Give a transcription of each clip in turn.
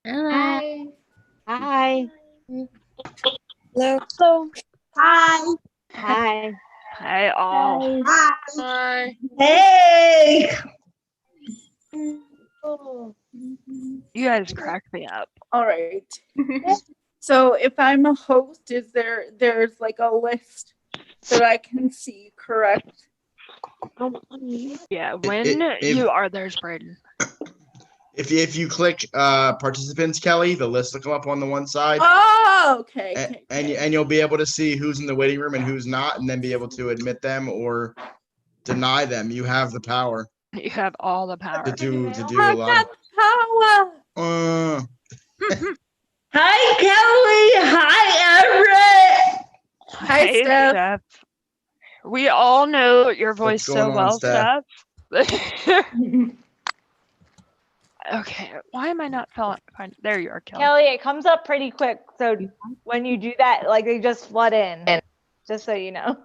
Hi. Hi. Hello. Hello. Hi. Hi. Hi all. Hi. Hey. You guys crack me up. All right. So if I'm a host, there's like a list that I can see, correct? Yeah, when you are there's Braden. If you click participants, Kelly, the list will come up on the one side. Oh, okay. And you'll be able to see who's in the waiting room and who's not, and then be able to admit them or deny them. You have the power You have all the power. to do I a lot. got power. Hi, Kelly. Hi, Everett. Hi, Hey, Steph. We all know your voice so going on, well, Steph? Okay, why am I not fine? There you are, Kelly. Kelly, it comes up pretty quick. So when you do that, like they just flood in. Just so you know.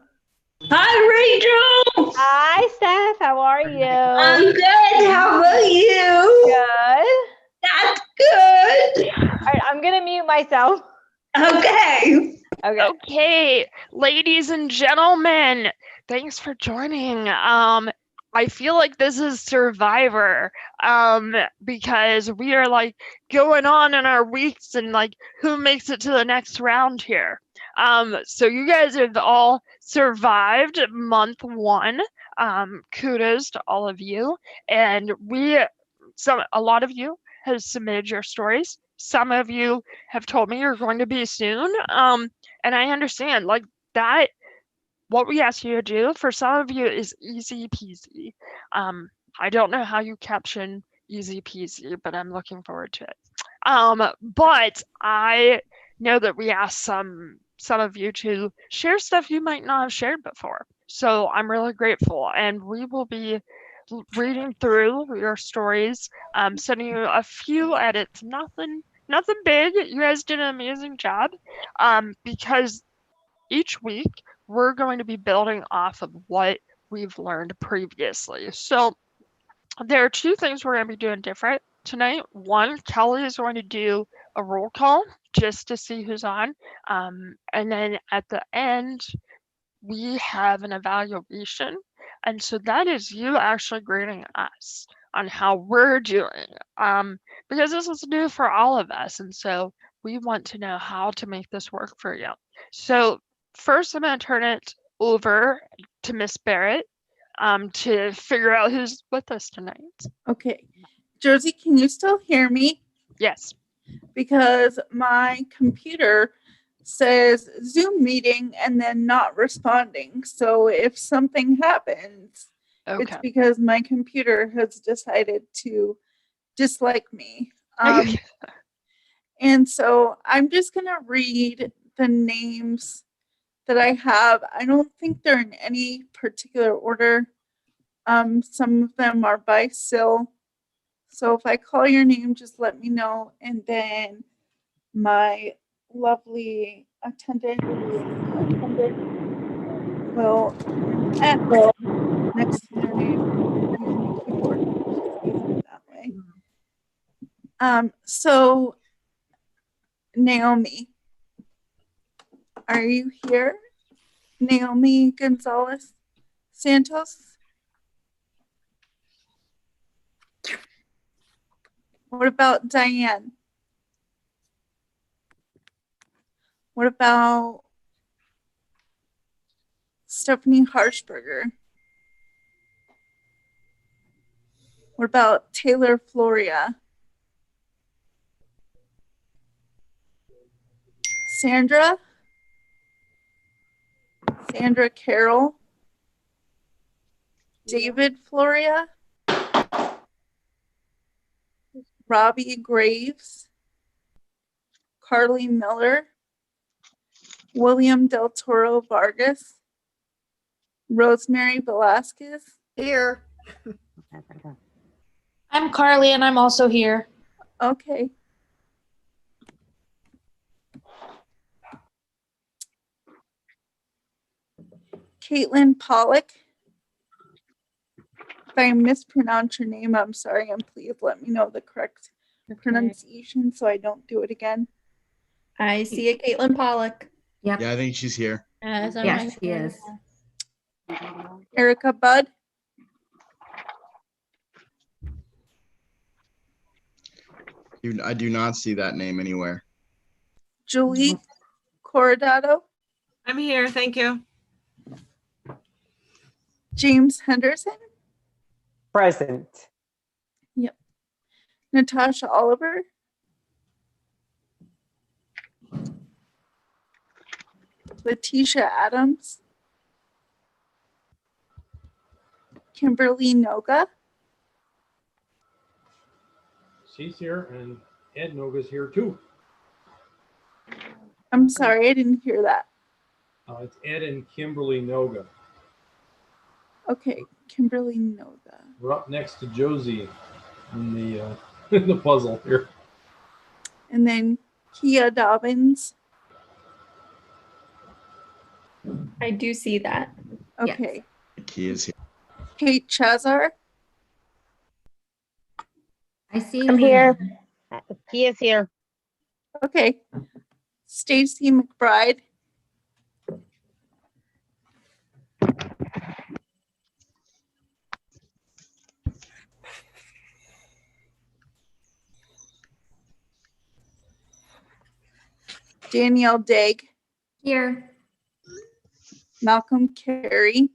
Hi, Rachel. Hi, Steph. How are you? I'm good. How about you? Good. That's good. All right, I'm gonna mute myself. Okay. Okay, ladies and gentlemen, thanks for joining. I feel like this is Survivor, because we are like going on in our weeks and like who makes it to the next round here. So you guys have all survived month 1. Kudos to all of you. And a lot of you have submitted your stories. Some of you have told me you're going to be soon. And I understand like that. What we ask you to do for some of you is easy peasy. I don't know how you caption easy peasy, but I'm looking forward to it. But I know that we asked some of you to share stuff you might not have shared before. So I'm really grateful, and we will be reading through your stories, sending you a few edits. Nothing big. You guys did an amazing job. Because each week we're going to be building off of what we've learned previously. So there are 2 things we're going to be doing different tonight. One, Kelly is going to do a roll call just to see who's on. And then at the end, we have an evaluation. And so that is you actually grading us on how we're doing. Because this is new for all of us. And so we want to know how to make this work for you. So first, I'm going to turn it over to Miss Barrett to figure out who's with us tonight. Okay. Josie, can you still hear me? Yes. Because my computer says Zoom meeting and then not responding. So if something happens, it's because my computer has decided to dislike me. And so I'm just going to read the names that I have. I don't think they're in any particular order. Some of them are by Sil. So if I call your name, just let me know. And then my lovely attendant will X next to their name using the keyboard that way. So Naomi, are you here? Naomi Gonzalez Santos? What about Diane? What about Stephanie Harshberger? What about Taylor Floria? Sandra? Sandra Carroll? David Floria? Robbie Graves? Carly Miller? William Del Toro Vargas? Rosemary Velasquez? Here. I'm Carly and I'm also here. Okay. Caitlin Pollock. If I mispronounce your name, I'm sorry, and please let me know the correct pronunciation so I don't do it again. I see a Caitlin Pollock. Yep. Yeah, I think she's here. Yes, Yes, she is. Erica Budd, I do not see that name anywhere. Julie Corradado, I'm here, thank you. James Henderson, Present. Natasha Oliver, Letitia Adams, Kimberly Noga, She's here, and Ed Noga's here too. I'm sorry, I didn't hear that. It's Ed and Kimberly Noga. Okay, Kimberly Noga. We're up next to Josie in the in the puzzle here. And then Kia Dobbins. I do see that. Okay. The key is here. Kate Chazar, I see. I'm her here. name. He is here. okay. Stacy McBride, Danielle Degg, Here. Malcolm Carey,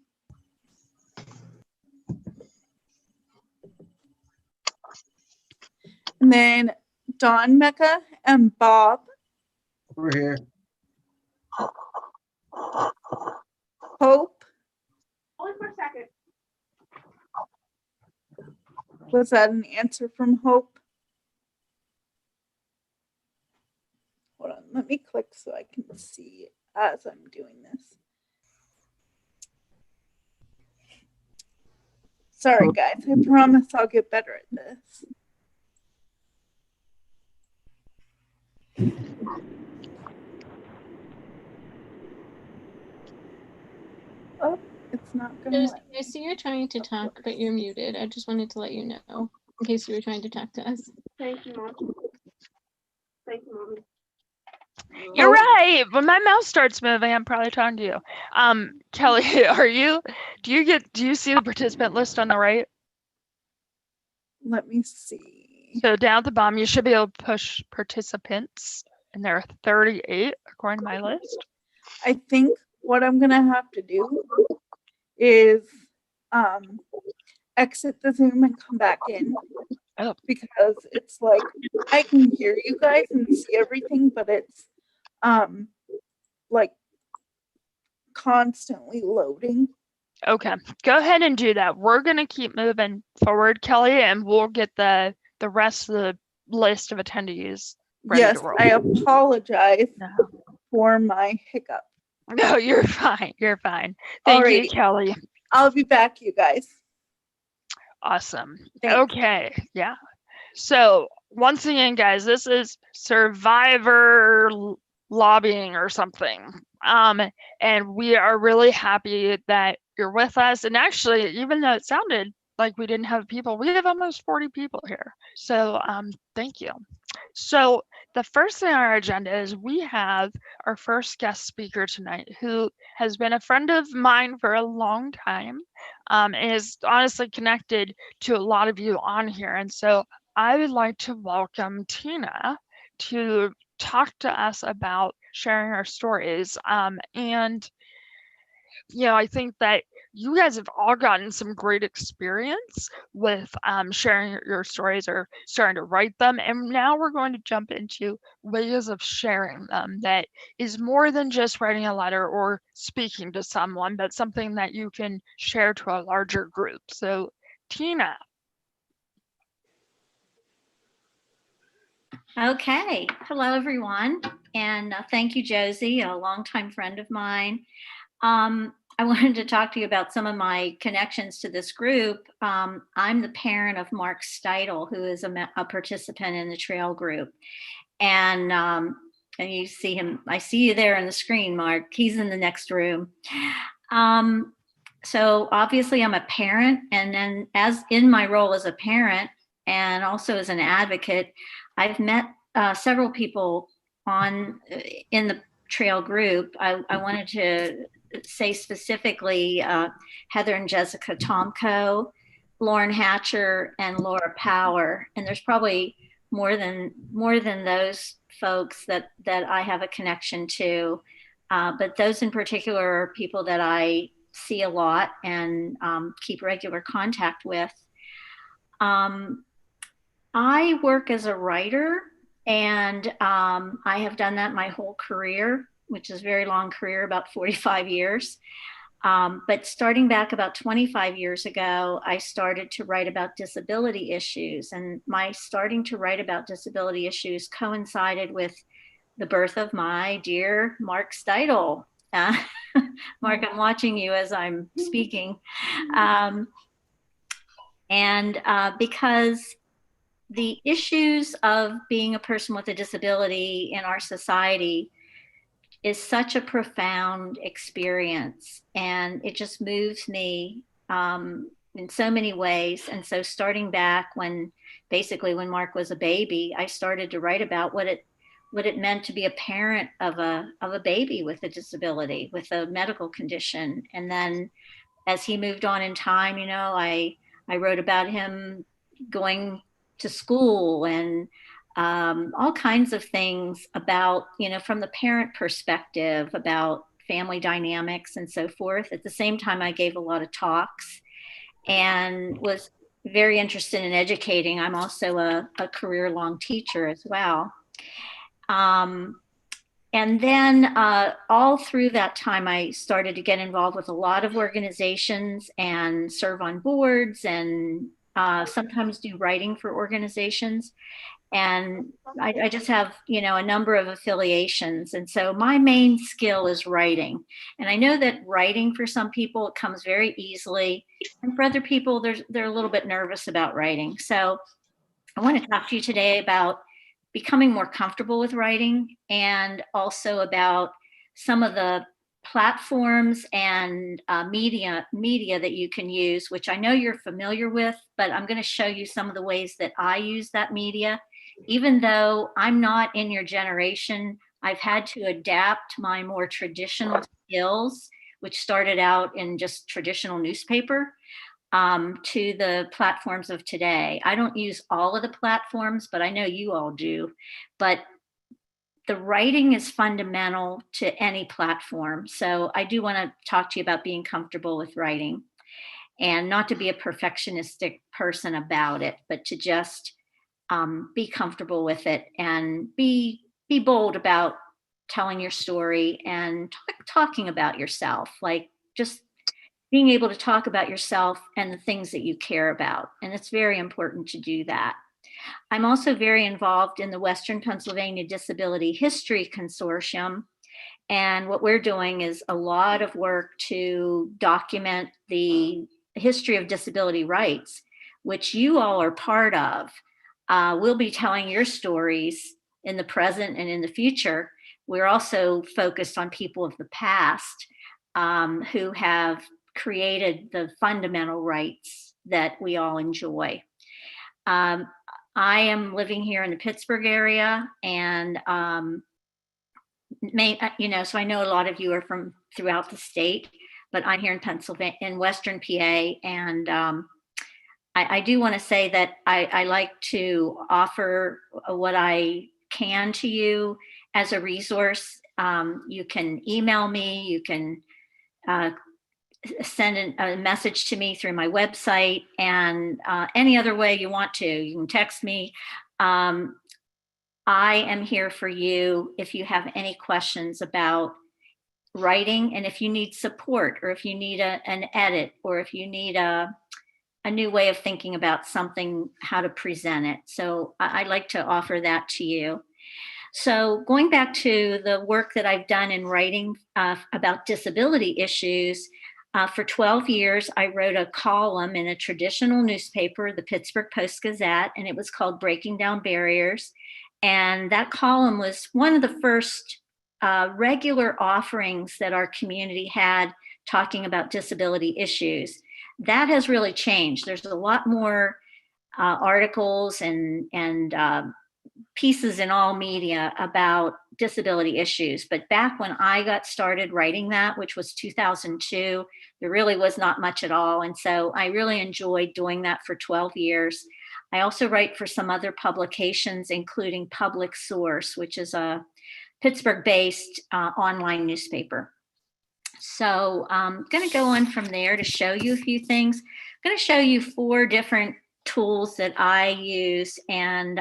and then Don Mecca and Bob, We're here. Hope. Only for a second. Was that an answer from Hope? Hold on, let me click so I can see as I'm doing this. Sorry, guys. I promise I'll get better at this. Oh, it's not gonna Josie, let I see you're trying to talk, but you're muted. I just wanted to let you know in case you were trying to talk to us. Thank you, Mom. Thank you, Mommy. You're right. When my mouse starts moving, I'm probably talking to you. Kelly, do you see the participant list on the right? Let me see. So down at the bottom, you should be able to push participants, and there are 38 according to my list. I think what I'm gonna have to do is exit the Zoom and come back in. Oh. Because it's like I can hear you guys and see everything, but it's like constantly loading. Okay, go ahead and do that. We're gonna keep moving forward, Kelly, and we'll get the rest of the list of attendees ready Yes, to roll. I apologize No. for my hiccup. No, you're fine. You're fine. Thank you, Alrighty. Kelly. I'll be back, you guys. Awesome. Thanks. Okay, yeah. So once again, guys, this is Survivor lobbying or something. And we are really happy that you're with us. And actually, even though it sounded like we didn't have people, we have almost 40 people here. So thank you. So the first thing on our agenda is we have our first guest speaker tonight, who has been a friend of mine for a long time, and is honestly connected to a lot of you on here. And so I would like to welcome Tina to talk to us about sharing our stories. And, I think that you guys have all gotten some great experience with sharing your stories or starting to write them. And now we're going to jump into ways of sharing them that is more than just writing a letter or speaking to someone, but something that you can share to a larger group. So, Tina. Okay. Hello, everyone. And thank you, Josie, a longtime friend of mine. I wanted to talk to you about some of my connections to this group. I'm the parent of Mark Steidel, who is a participant in the trail group. And you see him, I see you there on the screen, Mark. He's in the next room. So obviously I'm a parent, and then as in my role as a parent and also as an advocate, I've met several people in the trail group. I wanted to say specifically Heather and Jessica Tomko, Lauren Hatcher, and Laura Power. And there's probably more than those folks that I have a connection to. But those in particular are people that I see a lot and keep regular contact with. I work as a writer, and I have done that my whole career, which is a very long career, about 45 years. But starting back about 25 years ago, I started to write about disability issues. And my starting to write about disability issues coincided with the birth of my dear Mark Steidel. Mark, I'm watching you as I'm speaking. Because the issues of being a person with a disability in our society is such a profound experience, and it just moves me in so many ways. And so starting back when Mark was a baby, I started to write about what it meant to be a parent of a baby with a disability, with a medical condition. And then as he moved on in time, I wrote about him going to school and all kinds of things about, from the parent perspective, about family dynamics and so forth. At the same time, I gave a lot of talks and was very interested in educating. I'm also a career-long teacher as well. And then all through that time, I started to get involved with a lot of organizations and serve on boards and sometimes do writing for organizations. And I just have, a number of affiliations. And so my main skill is writing. And I know that writing for some people, it comes very easily. And for other people, they're a little bit nervous about writing. So I want to talk to you today about becoming more comfortable with writing, and also about some of the platforms and media that you can use, which I know you're familiar with, but I'm going to show you some of the ways that I use that media. Even though I'm not in your generation, I've had to adapt my more traditional skills, which started out in just traditional newspaper, to the platforms of today. I don't use all of the platforms, but I know you all do. But the writing is fundamental to any platform. So I do want to talk to you about being comfortable with writing, and not to be a perfectionistic person about it, but to just be comfortable with it and be bold about telling your story and talking about yourself, like just being able to talk about yourself and the things that you care about. And it's very important to do that. I'm also very involved in the Western Pennsylvania Disability History Consortium. And what we're doing is a lot of work to document the history of disability rights, which you all are part of. We'll be telling your stories in the present and in the future. We're also focused on people of the past who have created the fundamental rights that we all enjoy. I am living here in the Pittsburgh area, and so I know a lot of you are from throughout the state, but I'm here in Pennsylvania, in Western PA, and I do want to say that I like to offer what I can to you as a resource. You can email me, you can send a message to me through my website, and any other way you want to. You can text me. I am here for you if you have any questions about writing, and if you need support, or if you need an edit, or if you need a new way of thinking about something, how to present it. So I'd like to offer that to you. So going back to the work that I've done in writing about disability issues, for 12 years, I wrote a column in a traditional newspaper, the Pittsburgh Post-Gazette, and it was called Breaking Down Barriers. And that column was one of the first regular offerings that our community had talking about disability issues. That has really changed. There's a lot more articles and pieces in all media about disability issues. But back when I got started writing that, which was 2002, there really was not much at all. And so I really enjoyed doing that for 12 years. I also write for some other publications, including Public Source, which is a Pittsburgh-based online newspaper. So I'm going to go on from there to show you a few things. I'm going to show you 4 different tools that I use, and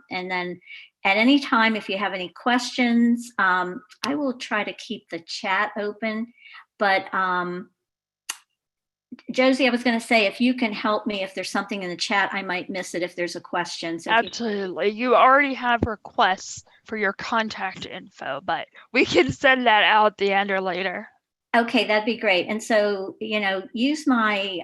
then at any time, if you have any questions, I will try to keep the chat open. But Josie, I was going to say, if you can help me, if there's something in the chat, I might miss it if there's a question. So Absolutely. You already have requests for your contact info, but we can send that out at the end or later. Okay, that'd be great. And so, use my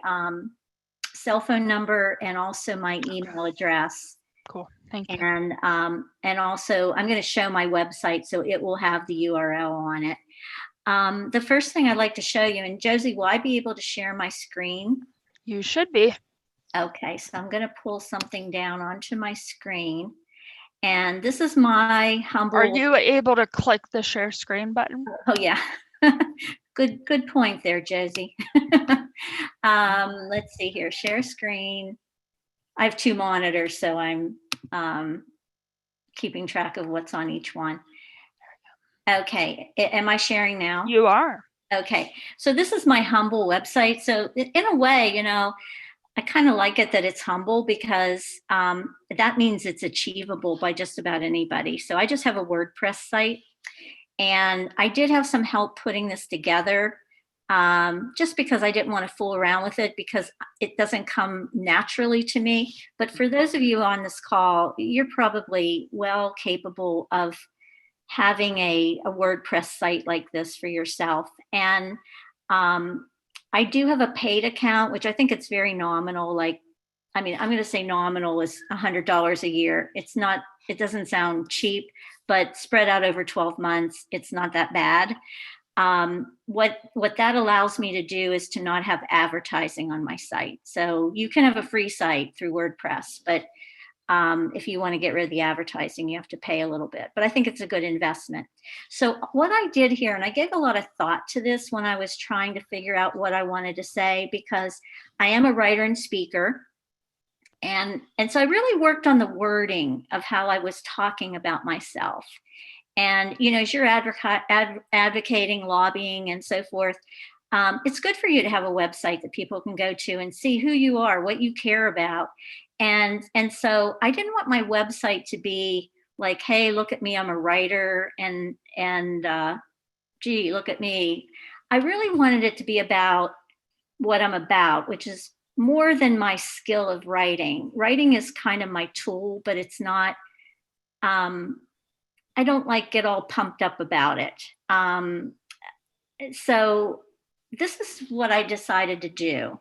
cell phone number and also my email address. Cool. Thank you. And also, I'm going to show my website, so it will have the URL on it. The first thing I'd like to show you, and Josie, will I be able to share my screen? You should be. Okay, so I'm going to pull something down onto my screen. And this is my humble... Are you able to click the share screen button? Oh, yeah. Good point there, Josie. Let's see here, share screen. I have 2 monitors, so I'm keeping track of what's on each one. Okay, am I sharing now? You are. Okay, so this is my humble website. So in a way, I kind of like it that it's humble, because that means it's achievable by just about anybody. So I just have a WordPress site, and I did have some help putting this together, just because I didn't want to fool around with it, because it doesn't come naturally to me. But for those of you on this call, you're probably well capable of having a WordPress site like this for yourself. And I do have a paid account, which I think it's very nominal. I'm going to say nominal is $100 a year. It doesn't sound cheap, but spread out over 12 months, it's not that bad. What that allows me to do is to not have advertising on my site. So you can have a free site through WordPress, but if you want to get rid of the advertising, you have to pay a little bit. But I think it's a good investment. So what I did here, and I gave a lot of thought to this when I was trying to figure out what I wanted to say, because I am a writer and speaker. And so I really worked on the wording of how I was talking about myself. And, as you're advocating, lobbying, and so forth, it's good for you to have a website that people can go to and see who you are, what you care about. And so I didn't want my website to be like, hey, look at me, I'm a writer, and gee, look at me. I really wanted it to be about what I'm about, which is more than my skill of writing. Writing is kind of my tool, but it's not, I don't get all pumped up about it. So this is what I decided to do.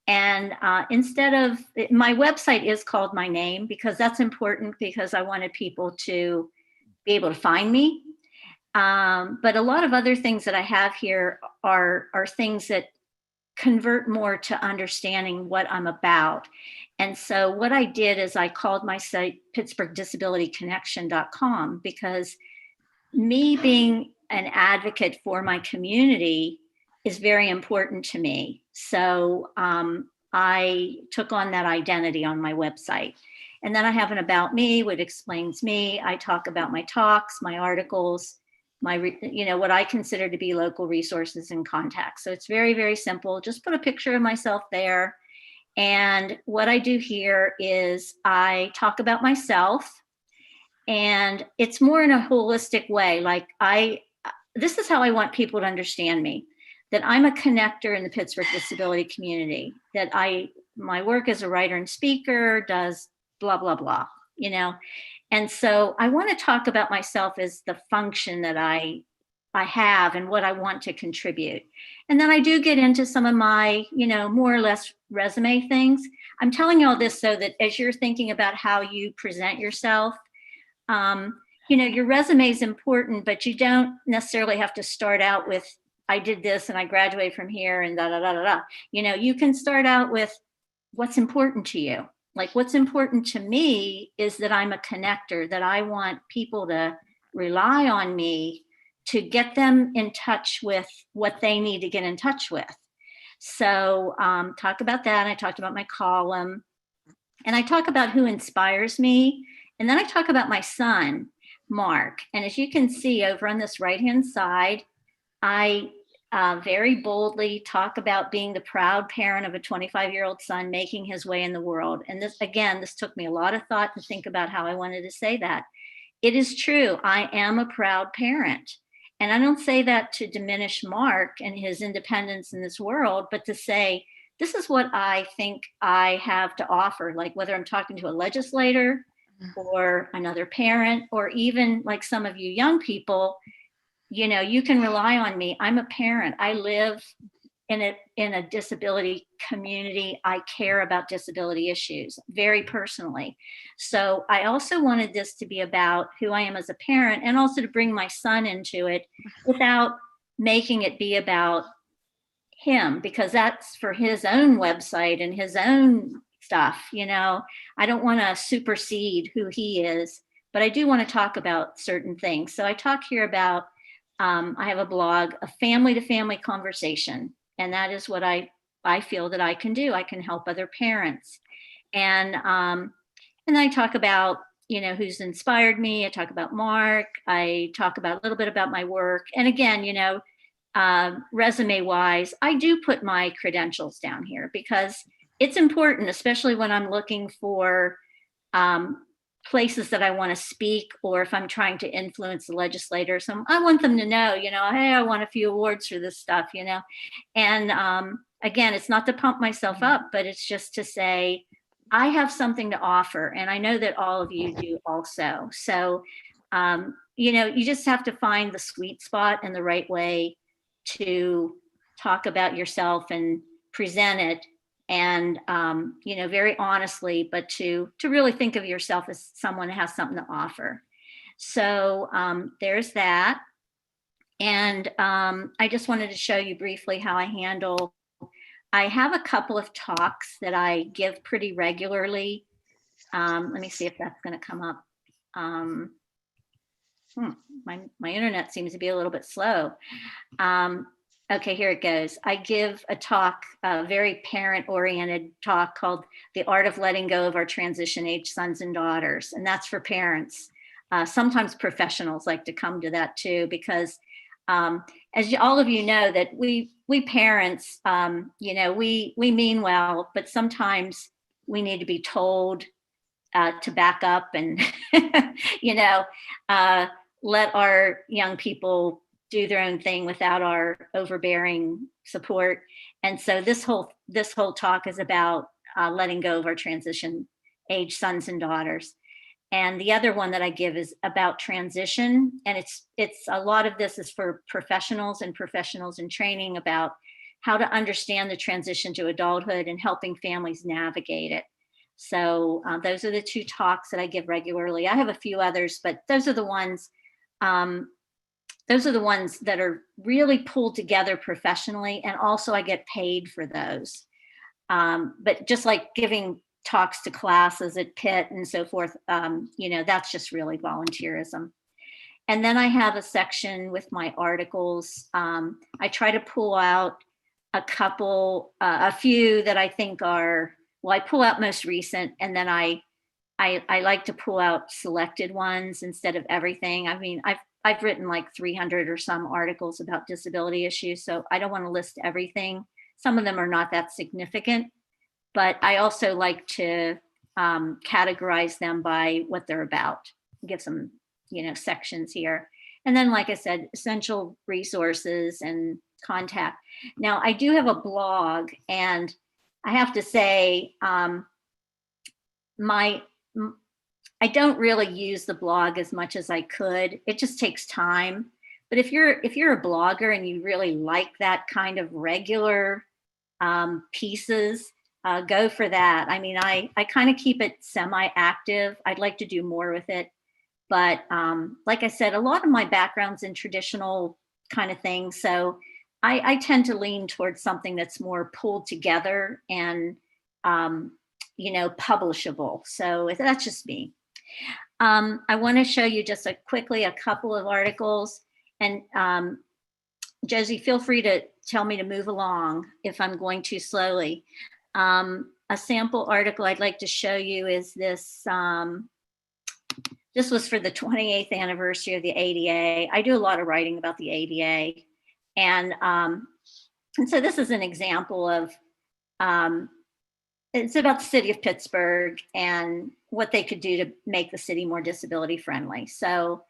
And instead of, my website is called my name, because that's important, because I wanted people to be able to find me. But a lot of other things that I have here are things that convert more to understanding what I'm about. And so what I did is I called my site PittsburghDisabilityConnection.com, because me being an advocate for my community is very important to me. So I took on that identity on my website. And then I have an about me, which explains me. I talk about my talks, my articles, what I consider to be local resources and contacts. So it's very, very simple. Just put a picture of myself there. And what I do here is I talk about myself, and it's more in a holistic way. This is how I want people to understand me, that I'm a connector in the Pittsburgh disability community, that my work as a writer and speaker does blah, blah, blah, And so I want to talk about myself as the function that I have and what I want to contribute. And then I do get into some of my, more or less resume things. I'm telling you all this so that as you're thinking about how you present yourself, your resume is important, but you don't necessarily have to start out with, I did this and I graduated from here and da, da, da, da, da. You can start out with what's important to you. like what's important to me is that I'm a connector, that I want people to rely on me to get them in touch with what they need to get in touch with. So talk about that. I talked about my column, and I talk about who inspires me. And then I talk about my son, Mark. And as you can see over on this right-hand side, I very boldly talk about being the proud parent of a 25-year-old son making his way in the world. And this, again, this took me a lot of thought to think about how I wanted to say that. It is true, I am a proud parent. And I don't say that to diminish Mark and his independence in this world, but to say, this is what I think I have to offer, like whether I'm talking to a legislator or another parent, or even like some of you young people, you know, you can rely on me. I'm a parent. I live in a disability community. I care about disability issues very personally. So I also wanted this to be about who I am as a parent, and also to bring my son into it without making it be about him, because that's for his own website and his own stuff. You know, I don't want to supersede who he is, but I do want to talk about certain things. So I talk here about, I have a blog, a family to family conversation. And that is what I feel that I can do. I can help other parents. And I talk about, you know, who's inspired me. I talk about Mark. I talk about a little bit about my work. And again, you know, resume wise, I do put my credentials down here because it's important, especially when I'm looking for places that I want to speak, or if I'm trying to influence the legislator. So I want them to know, you know, hey, I won a few awards for this stuff, you know. And again, it's not to pump myself up, but it's just to say, I have something to offer. And I know that all of you do also. So, you know, you just have to find the sweet spot and the right way to talk about yourself and present it, and you know, very honestly, but to really think of yourself as someone who has something to offer. So there's that. And I just wanted to show you briefly how I handle. I have a couple of talks that I give pretty regularly. Let me see if that's going to come up. My internet seems to be a little bit slow. Okay, here it goes. I give a talk, a very parent-oriented talk called The Art of Letting Go of Our Transition Age Sons and Daughters. And that's for parents. Sometimes professionals like to come to that too, because as all of you know, that we parents, you know, we mean well, but sometimes we need to be told to back up and, you know, let our young people do their own thing without our overbearing support. And so this whole talk is about letting go of our transition age sons and daughters. And the other one that I give is about transition. And it's a lot of this is for professionals and professionals in training about how to understand the transition to adulthood and helping families navigate it. So those are the two talks that I give regularly. I have a few others, but those are the ones that are really pulled together professionally, and also I get paid for those. But just like giving talks to classes at Pitt and so forth, you know, that's just really volunteerism. And then I have a section with my articles. I try to pull out a few that I think are, well, I pull out most recent, and then I like to pull out selected ones instead of everything. I mean, I've written like 300 or some articles about disability issues, so I don't want to list everything. Some of them are not that significant, but I also like to categorize them by what they're about, give some, you know, sections here. And then, like I said, essential resources and contact. Now, I do have a blog, and I have to say, I don't really use the blog as much as I could. It just takes time. But if you're a blogger and you really like that kind of regular pieces, go for that. I mean, I kind of keep it semi-active. I'd like to do more with it. But like I said, a lot of my background's in traditional kind of things. So I tend to lean towards something that's more pulled together and publishable. So that's just me. I want to show you just quickly a couple of articles, and Josie, feel free to tell me to move along if I'm going too slowly. A sample article I'd like to show you is this. This was for the 28th anniversary of the ADA. I do a lot of writing about the ADA. And so this is an example of, it's about the city of Pittsburgh and what they could do to make the city more disability friendly. So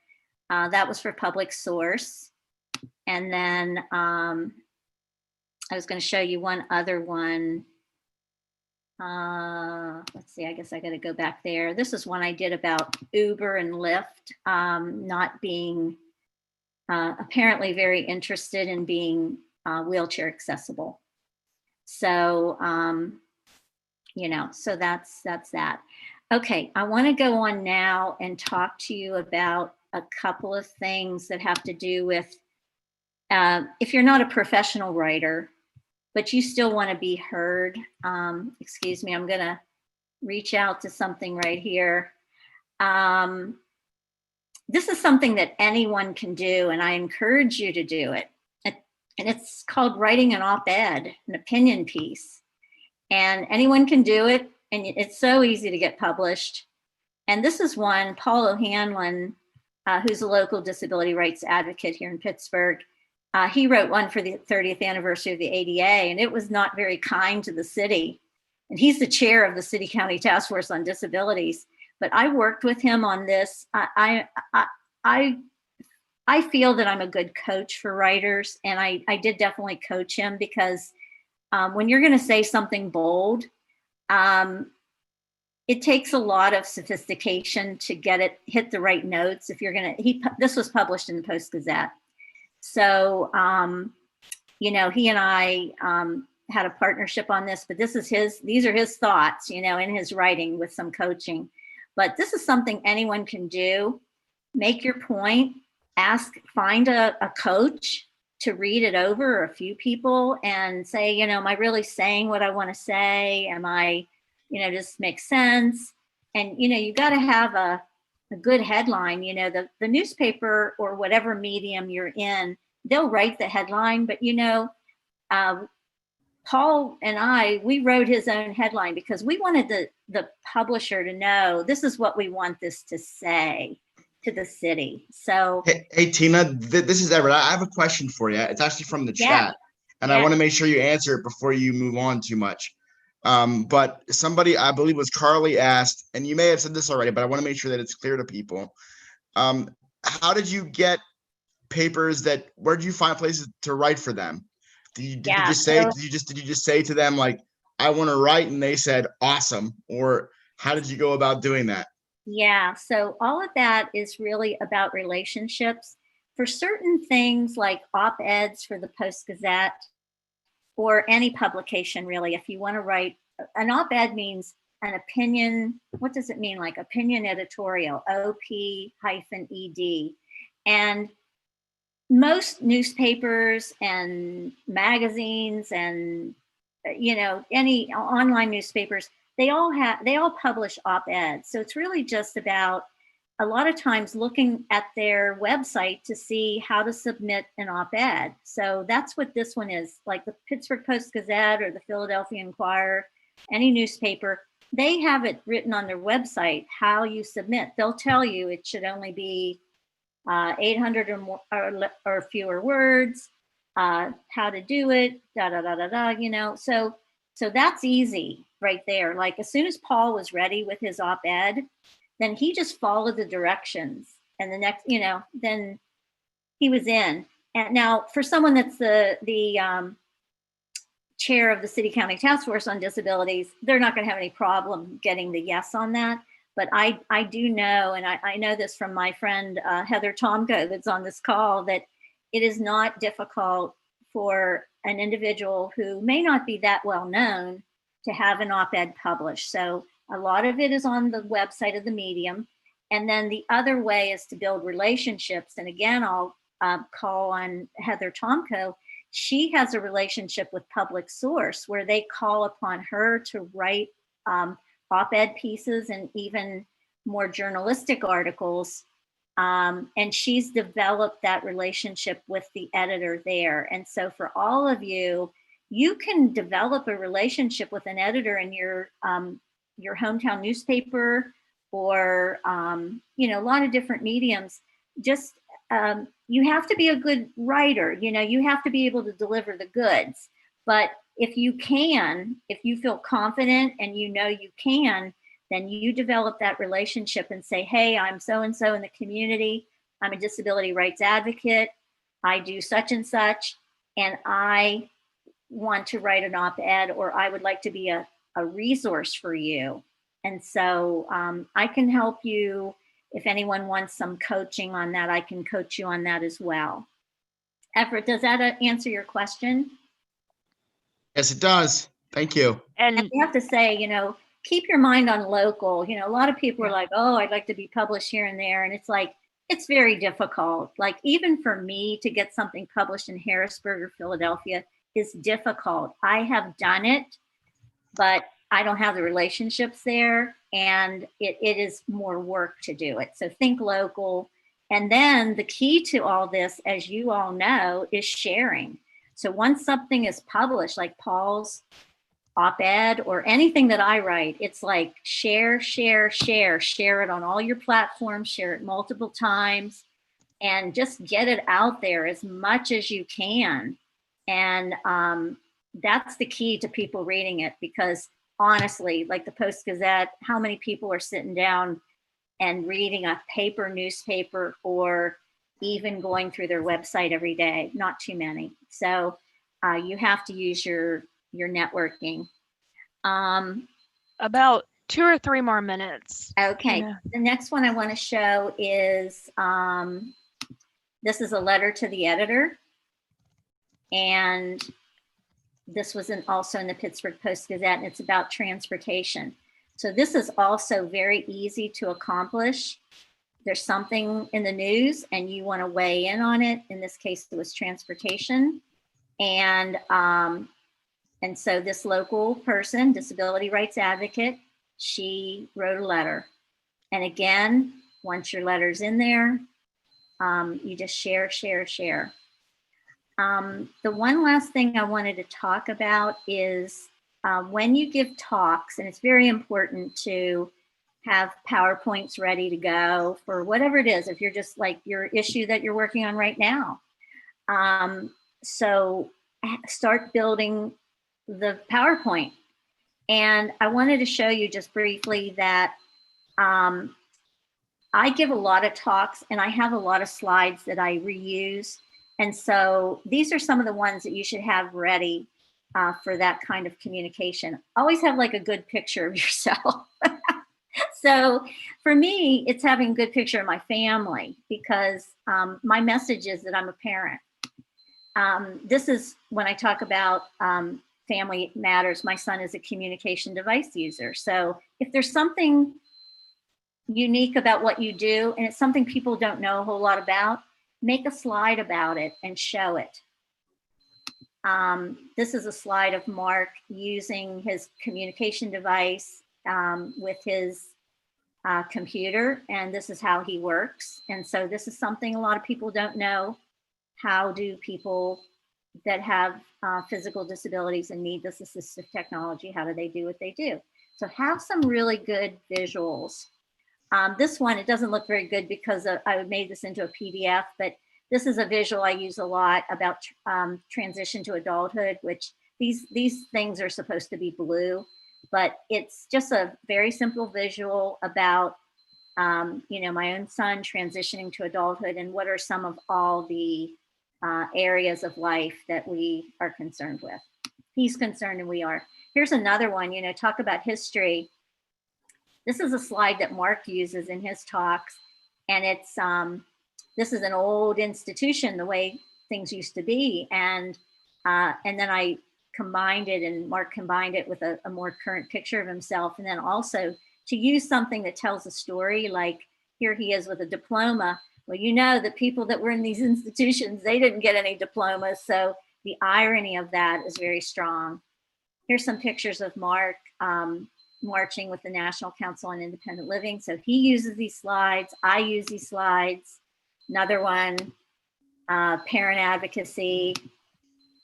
that was for Public Source. And then I was going to show you one other one. Let's see, I guess I got to go back there. This is one I did about Uber and Lyft not being apparently very interested in being wheelchair accessible. So, so that's that. Okay, I want to go on now and talk to you about a couple of things that have to do with if you're not a professional writer, but you still want to be heard. Excuse me, I'm going to reach out to something right here. This is something that anyone can do, and I encourage you to do it. And it's called writing an op-ed, an opinion piece. And anyone can do it, and it's so easy to get published. And this is one, Paul O'Hanlon, who's a local disability rights advocate here in Pittsburgh. He wrote one for the 30th anniversary of the ADA, and it was not very kind to the city. And he's the chair of the City County Task Force on Disabilities. But I worked with him on this. I feel that I'm a good coach for writers, and I did definitely coach him because when you're going to say something bold, it takes a lot of sophistication to get it hit the right notes. If you're going to, this was published in the Post-Gazette. So, he and I had a partnership on this, but these are his thoughts, in his writing with some coaching. But this is something anyone can do. Make your point, find a coach to read it over, or a few people, and say, am I really saying what I want to say? Am I, does this make sense? And, you got to have a good headline. The newspaper or whatever medium you're in, they'll write the headline, but Paul and we wrote his own headline because we wanted the publisher to know this is what we want this to say to the city. So hey Tina, this is Everett. I have a question for you. It's actually from the chat, and I want to make sure you answer it before you move on too much. But somebody, I believe it was Carly, asked, and you may have said this already, but I want to make sure that it's clear to people. How did you get papers where did you find places to write for them? Did you just say to them, like, I want to write, and they said, awesome? Or how did you go about doing that? Yeah, so all of that is really about relationships. For certain things like op-eds for the Post-Gazette or any publication, really, if you want to write, an op-ed means an opinion. What does it mean? Like opinion editorial, OP-ED. And most newspapers and magazines and, any online newspapers, they all publish op-eds. So it's really just about a lot of times looking at their website to see how to submit an op-ed. So that's what this one is, like the Pittsburgh Post-Gazette or the Philadelphia Inquirer, any newspaper, they have it written on their website how you submit. They'll tell you it should only be 800 or more or fewer words, how to do it, So that's easy right there. Like as soon as Paul was ready with his op-ed, then he just followed the directions, and the next, then he was in. And now for someone that's the chair of the City County Task Force on Disabilities, they're not going to have any problem getting the yes on that. But I do know, and I know this from my friend Heather Tomko that's on this call, that it is not difficult for an individual who may not be that well known to have an op-ed published. So a lot of it is on the website of the medium. And then the other way is to build relationships. And again, I'll call on Heather Tomko. She has a relationship with Public Source where they call upon her to write op-ed pieces and even more journalistic articles. And she's developed that relationship with the editor there. And so for all of you, you can develop a relationship with an editor in your hometown newspaper or, you know, a lot of different mediums. Just, you have to be a good writer, you know, you have to be able to deliver the goods. But if you can, if you feel confident and you know you can, then you develop that relationship and say, hey, I'm so-and-so in the community. I'm a disability rights advocate. I do such and such, and I want to write an op-ed, or I would like to be a resource for you. And so I can help you. If anyone wants some coaching on that, I can coach you on that as well. Everett, does that answer your question? Yes, it does. Thank you. And you have to say, you know, keep your mind on local. You know, a lot of people are like, oh, I'd like to be published here and there. And it's like, it's very difficult. Like even for me to get something published in Harrisburg or Philadelphia is difficult. I have done it, but I don't have the relationships there, and it is more work to do it. So think local. And then the key to all this, as you all know, is sharing. So once something is published, like Paul's op-ed or anything that I write, it's like share, share, share, share it on all your platforms, share it multiple times, and just get it out there as much as you can. And that's the key to people reading it, because honestly, like the Post-Gazette, how many people are sitting down and reading a paper newspaper or even going through their website every day? Not too many. So you have to use your networking. About 2 or 3 more minutes. Okay. Yeah. The next one I want to show is, this is a letter to the editor. And this was also in the Pittsburgh Post-Gazette, and it's about transportation. So this is also very easy to accomplish. There's something in the news and you want to weigh in on it. In this case, it was transportation. And so this local person, disability rights advocate, she wrote a letter. And again, once your letter's in there, you just share, share, share. The one last thing I wanted to talk about is when you give talks, and it's very important to have PowerPoints ready to go for whatever it is, if you're just like your issue that you're working on right now. So start building the PowerPoint. And I wanted to show you just briefly that I give a lot of talks and I have a lot of slides that I reuse. And so these are some of the ones that you should have ready for that kind of communication. Always have like a good picture of yourself. So for me, it's having a good picture of my family, because my message is that I'm a parent. This is when I talk about family matters. My son is a communication device user. So if there's something unique about what you do and it's something people don't know a whole lot about, make a slide about it and show it. This is a slide of Mark using his communication device with his computer, and this is how he works. And so this is something a lot of people don't know. How do people that have physical disabilities and need this assistive technology, how do they do what they do? So have some really good visuals. This one, it doesn't look very good because I made this into a PDF, but this is a visual I use a lot about transition to adulthood, which these things are supposed to be blue, but it's just a very simple visual about, you know, my own son transitioning to adulthood and what are some of all the areas of life that we are concerned with. He's concerned and we are. Here's another one, you know, talk about history. This is a slide that Mark uses in his talks, and it's, this is an old institution, the way things used to be. And then I combined it, and Mark combined it with a more current picture of himself. And then also to use something that tells a story, like here he is with a diploma. Well, you know, the people that were in these institutions, they didn't get any diplomas. So the irony of that is very strong. Here's some pictures of Mark marching with the National Council on Independent Living. So he uses these slides. I use these slides. Another one, parent advocacy,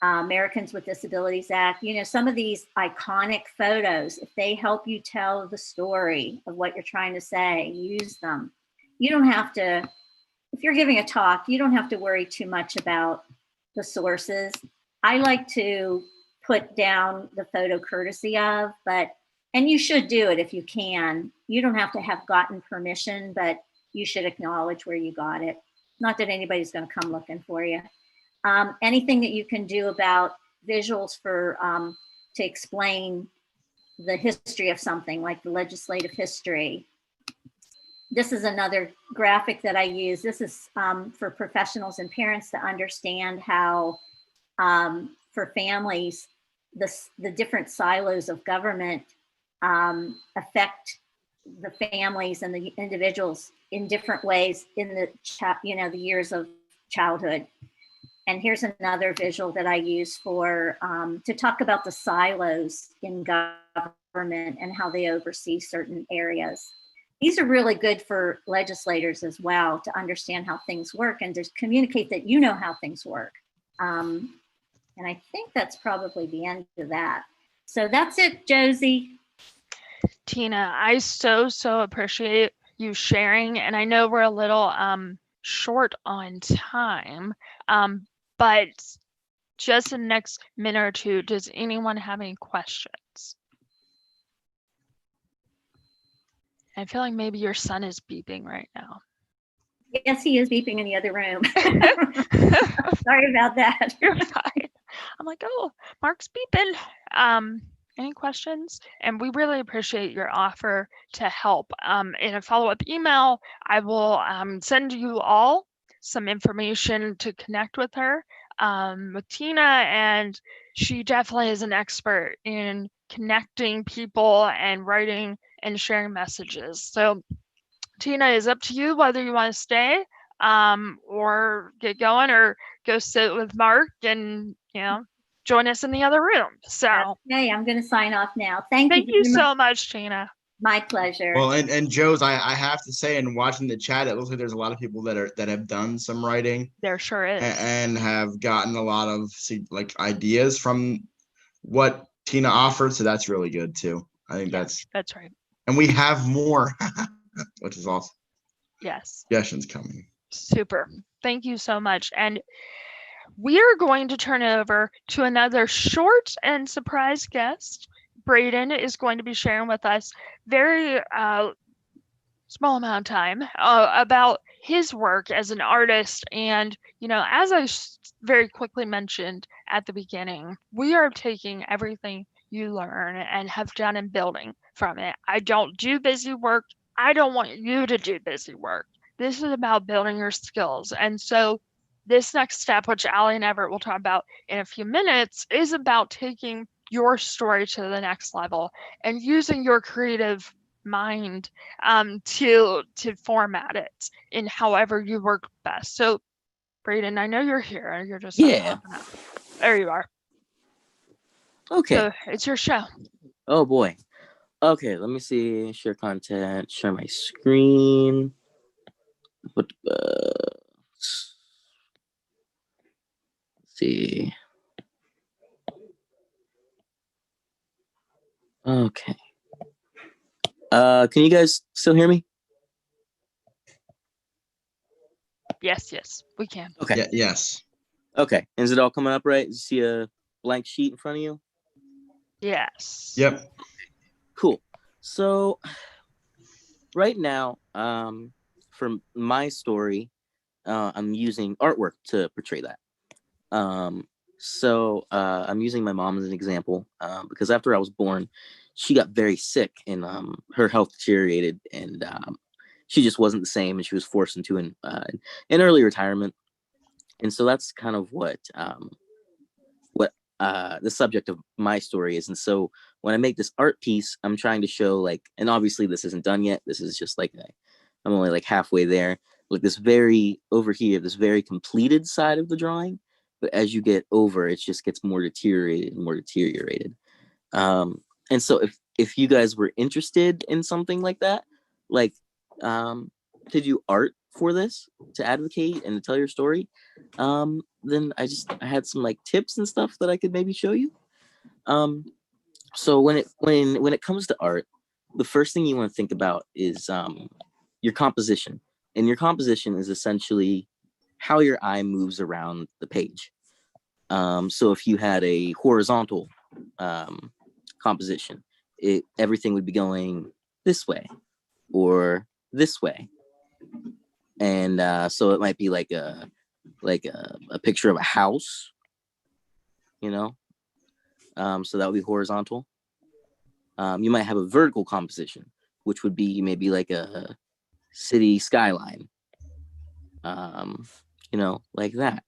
Americans with Disabilities Act. You know, some of these iconic photos, if they help you tell the story of what you're trying to say, use them. You don't have to, if you're giving a talk, you don't have to worry too much about the sources. I like to put down the photo courtesy of, and you should do it if you can. You don't have to have gotten permission, but you should acknowledge where you got it. Not that anybody's going to come looking for you. Anything that you can do about visuals for to explain the history of something, like the legislative history. This is another graphic that I use. This is for professionals and parents to understand how, for families, the different silos of government affect the families and the individuals in different ways in the the years of childhood. And here's another visual that I use for to talk about the silos in government and how they oversee certain areas. These are really good for legislators as well to understand how things work and to communicate that you know how things work. And I think that's probably the end of that. So that's it, Josie. Tina, I so appreciate you sharing, and I know we're a little short on time, but just in the next minute or two, does anyone have any questions? I feel like maybe your son is beeping right now. Yes, he is beeping in the other room. Sorry about that. You're fine. I'm like, oh, Mark's beeping. Any questions? And we really appreciate your offer to help. In a follow-up email, I will send you all some information to connect with her, with Tina, and she definitely is an expert in connecting people and writing and sharing messages. So Tina, is up to you whether you want to stay or get going or go sit with Mark and, join us in the other room. So okay, I'm going to sign off now. Thank you so much, Tina. My pleasure. Well, and Joe's, I have to say, in watching the chat, it looks like there's a lot of people that have done some writing. There sure is. And have gotten a lot of ideas from what Tina offered. So that's really good too. I think that's right. And we have more, which is awesome. Yes. Suggestions coming. Super. Thank you so much. And we are going to turn it over to another short and surprise guest. Braden is going to be sharing with us very small amount of time about his work as an artist. And, as I very quickly mentioned at the beginning, we are taking everything you learn and have done and building from it. I don't do busy work. I don't want you to do busy work. This is about building your skills. And so this next step, which Allie and Everett will talk about in a few minutes, is about taking your story to the next level and using your creative mind to format it in however you work best. So, Braden, I know you're here. You're just there. You are. Okay. So it's your show. Oh boy. Okay, let me see. Share content. Share my screen. Let's see. Okay. Can you guys still hear me? Yes, we can. Okay. Yeah, yes. Okay. Is it all coming up right? You see a blank sheet in front of you? Yes. Yep. Cool. So right now, for my story, I'm using artwork to portray that. So I'm using my mom as an example because after I was born, she got very sick and her health deteriorated and she just wasn't the same and she was forced into an early retirement. And so that's kind of what the subject of my story is. And so when I make this art piece, I'm trying to show and obviously this isn't done yet. This is just I'm only halfway there. This very over here, this very completed side of the drawing. But as you get over, it just gets more deteriorated and more deteriorated. And so if you guys were interested in something like that, like to do art for this, to advocate and to tell your story, then I had some like tips and stuff that I could maybe show you. So when it comes to art, the first thing you want to think about is your composition. And your composition is essentially how your eye moves around the page. So if you had a horizontal composition, everything would be going this way or this way. And so it might be like a picture of a house, you know? So that would be horizontal. You might have a vertical composition, which would be maybe like a city skyline, you know, like that.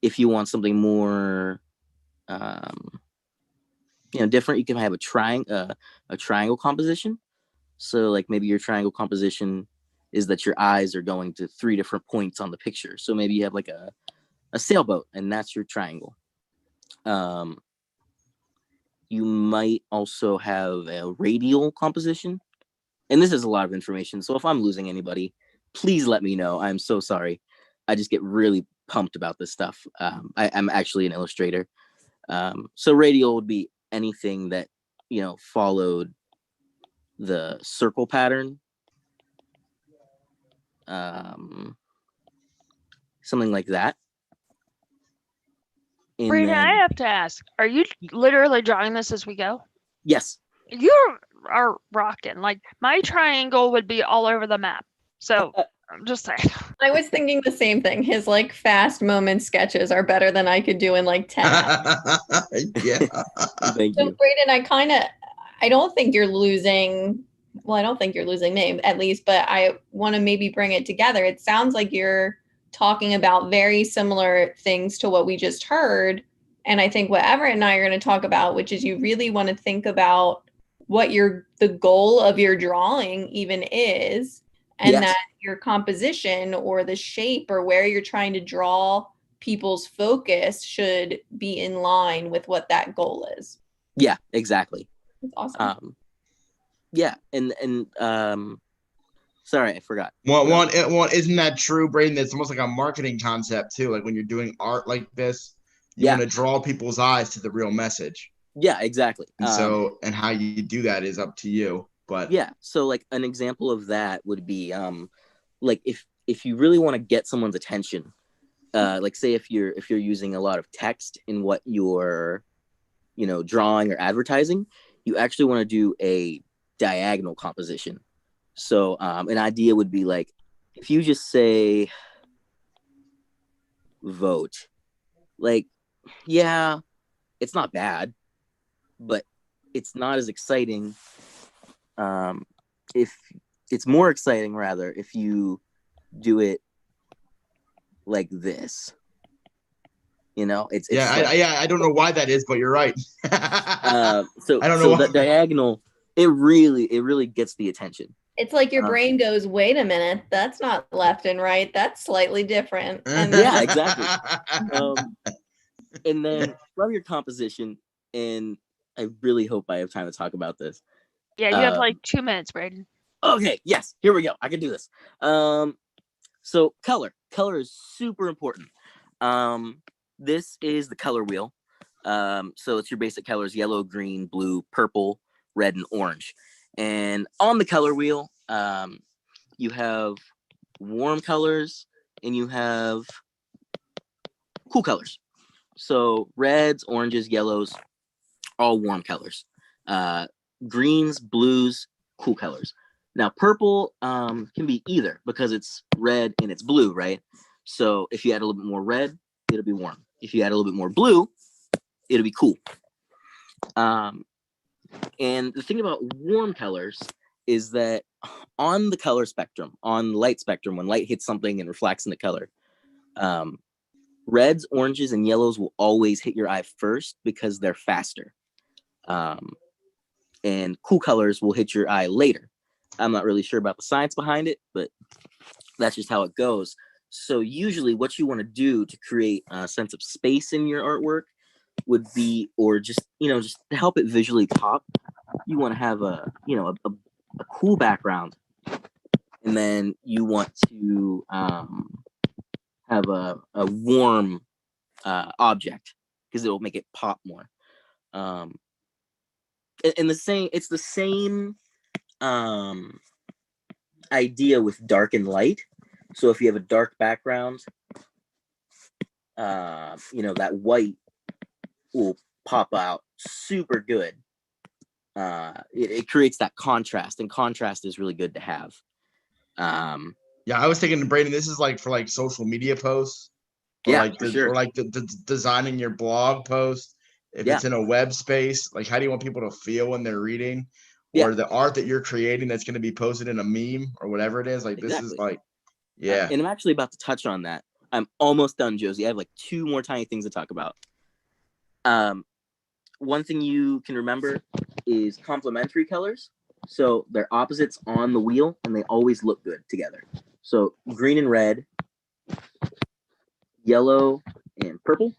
If you want something more, you know, different, you can have a triangle composition. So like maybe your triangle composition is that your eyes are going to 3 different points on the picture. So maybe you have like a sailboat, and that's your triangle. You might also have a radial composition. And this is a lot of information. So if I'm losing anybody, please let me know. I'm so sorry. I just get really pumped about this stuff. I'm actually an illustrator. So radial would be anything that, you know, followed the circle pattern. Something like that. And Brayden, then, I have to ask, are you literally drawing this as we go? yes. You are rocking. Like, my triangle would be all over the map. So I'm just saying. I was thinking the same thing. His like fast moment sketches are better than I could do in like 10 hours. Yeah. Thank So you. Brayden, I don't think you're losing, well, I don't think you're losing name at least, but I want to maybe bring it together. It sounds like you're talking about very similar things to what we just heard. And I think what Everett and I are going to talk about, which is you really want to think about what the goal of your drawing even is, and Yes. that your composition or the shape or where you're trying to draw people's focus should be in line with what that goal is. Yeah, exactly. That's awesome. Yeah, and sorry, I forgot. Well, isn't that true, Braden? It's almost like a marketing concept too. Like when you're doing art like this, you want to draw people's eyes to the real message. Yeah, exactly. And and how you do that is up to you. But yeah, so like an example of that would be like if you really want to get someone's attention, like say if you're using a lot of text in what you're, you know, drawing or advertising, you actually want to do a diagonal composition. So an idea would be like, if you just say vote, like, yeah, it's not bad, but it's not as exciting. If it's more exciting, rather, if you do it like this, you know, it's I don't know why that is, but you're right. So I don't know so why. that diagonal, it really gets the attention. It's like your brain goes, wait a minute, that's not left and right. That's slightly different. And yeah, exactly. And then from your composition, and I really hope I have time to talk about this. Yeah, you have like 2 minutes, Braden. Okay, yes, here we go. I can do this. So color is super important. This is the color wheel. So it's your basic colors: yellow, green, blue, purple, red, and orange. And on the color wheel, you have warm colors and you have cool colors. So reds, oranges, yellows, all warm colors. Greens, blues, cool colors. Now purple can be either, because it's red and it's blue, right? So if you add a little bit more red, it'll be warm. If you add a little bit more blue, it'll be cool. And the thing about warm colors is that on the color spectrum, on the light spectrum, when light hits something and reflects into color, reds, oranges, and yellows will always hit your eye first because they're faster. And cool colors will hit your eye later. I'm not really sure about the science behind it, but that's just how it goes. So usually what you want to do to create a sense of space in your artwork would be, or just, just to help it visually pop, you want to have a cool background, and then you want to have a warm object, because it will make it pop more. And it's the same idea with dark and light. So if you have a dark background, that white will pop out super good. It creates that contrast, and contrast is really good to have. Yeah, I was thinking, Brayden, this is like for like social media posts, or Yeah, like for sure. or like the designing your blog post. If it's in a web space, like how do you want people to feel when they're reading, or the art that you're creating that's going to be posted in a meme or whatever it is? Like this is like, yeah. And I'm actually about to touch on that. I'm almost done, Josie. I have like 2 more tiny things to talk about. One thing you can remember is complementary colors. So they're opposites on the wheel, and they always look good together. So green and red, yellow and purple,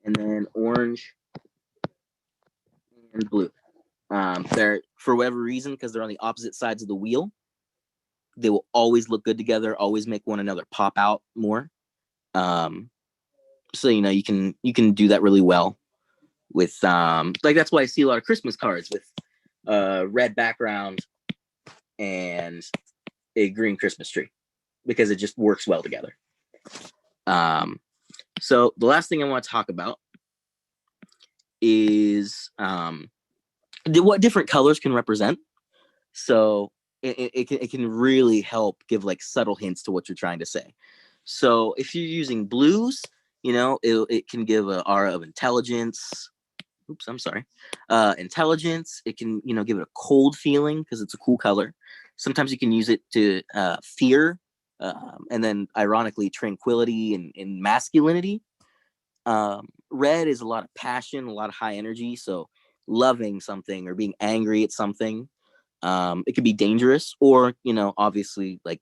and then orange and blue. They're, for whatever reason, because they're on the opposite sides of the wheel, they will always look good together, always make one another pop out more. So you can do that really well with like, that's why I see a lot of Christmas cards with red background and a green Christmas tree, because it just works well together. So the last thing I want to talk about is what different colors can represent. So it can really help give like subtle hints to what you're trying to say. So if you're using blues, it can give an aura of intelligence. Oops, I'm sorry. Intelligence. It can, give it a cold feeling because it's a cool color. Sometimes you can use it to fear, and then ironically tranquility and masculinity. Red is a lot of passion, a lot of high energy. So loving something or being angry at something. It could be dangerous, or obviously like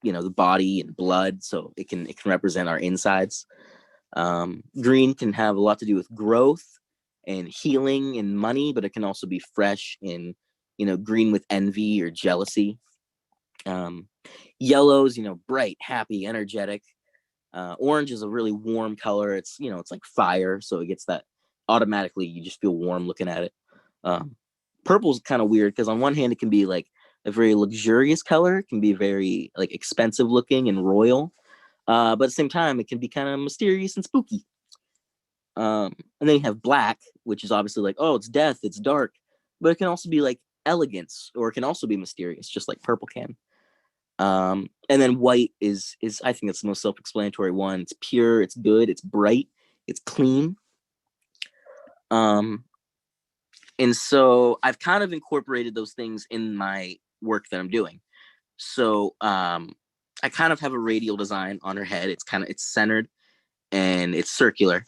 the body and blood. So it can represent our insides. Green can have a lot to do with growth and healing and money, but it can also be fresh and green with envy or jealousy. Yellows, bright, happy, energetic. Orange is a really warm color. It's it's like fire, so it gets that automatically. You just feel warm looking at it. Purple's kind of weird because on one hand it can be like a very luxurious color. It can be very like expensive looking and royal, but at the same time it can be kind of mysterious and spooky. And then you have black, which is obviously like, oh, it's death, it's dark, but it can also be like elegance, or it can also be mysterious, just like purple can. And then white is I think it's the most self-explanatory one. It's pure, it's good, it's bright, it's clean. And so I've kind of incorporated those things in my work that I'm doing. So I kind of have a radial design on her head. It's centered and it's circular.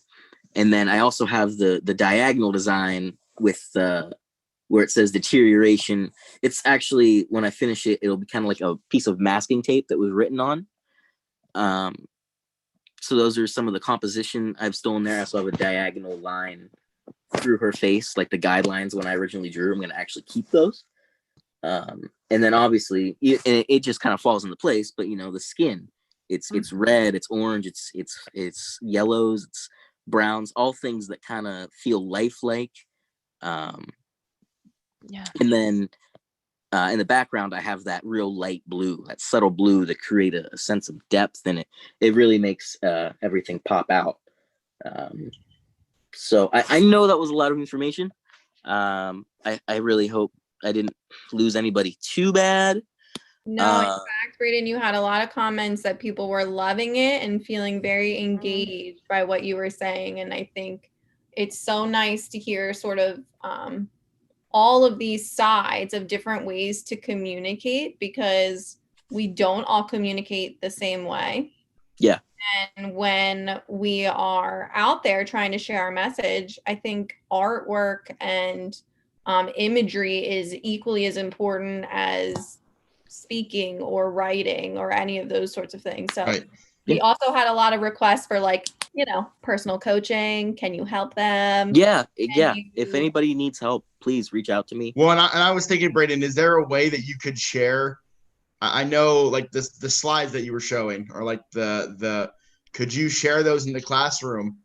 And then I also have the diagonal design with where it says deterioration. It's actually, when I finish it, it'll be kind of like a piece of masking tape that was written on. So those are some of the composition I've stolen there. I also have a diagonal line through her face, like the guidelines when I originally drew. I'm going to actually keep those. And then obviously it just kind of falls into place, but the skin, it's red, it's orange, it's yellows, it's browns, all things that kind of feel lifelike. Yeah. And then in the background, I have that real light blue, that subtle blue, to create a sense of depth, and it really makes everything pop out. So I know that was a lot of information. I really hope I didn't lose anybody too bad. No, in fact, Brayden, you had a lot of comments that people were loving it and feeling very engaged by what you were saying. And I think it's so nice to hear sort of all of these sides of different ways to communicate, because we don't all communicate the same way. Yeah. And when we are out there trying to share our message, I think artwork and imagery is equally as important as speaking or writing or any of those sorts of things. So Right. We also had a lot of requests for like, personal coaching. Can you help them? Yeah. If anybody needs help, please reach out to me. Well, and I was thinking, Braden, is there a way that you could share? I know like the slides that you were showing, or like could you share those in the classroom,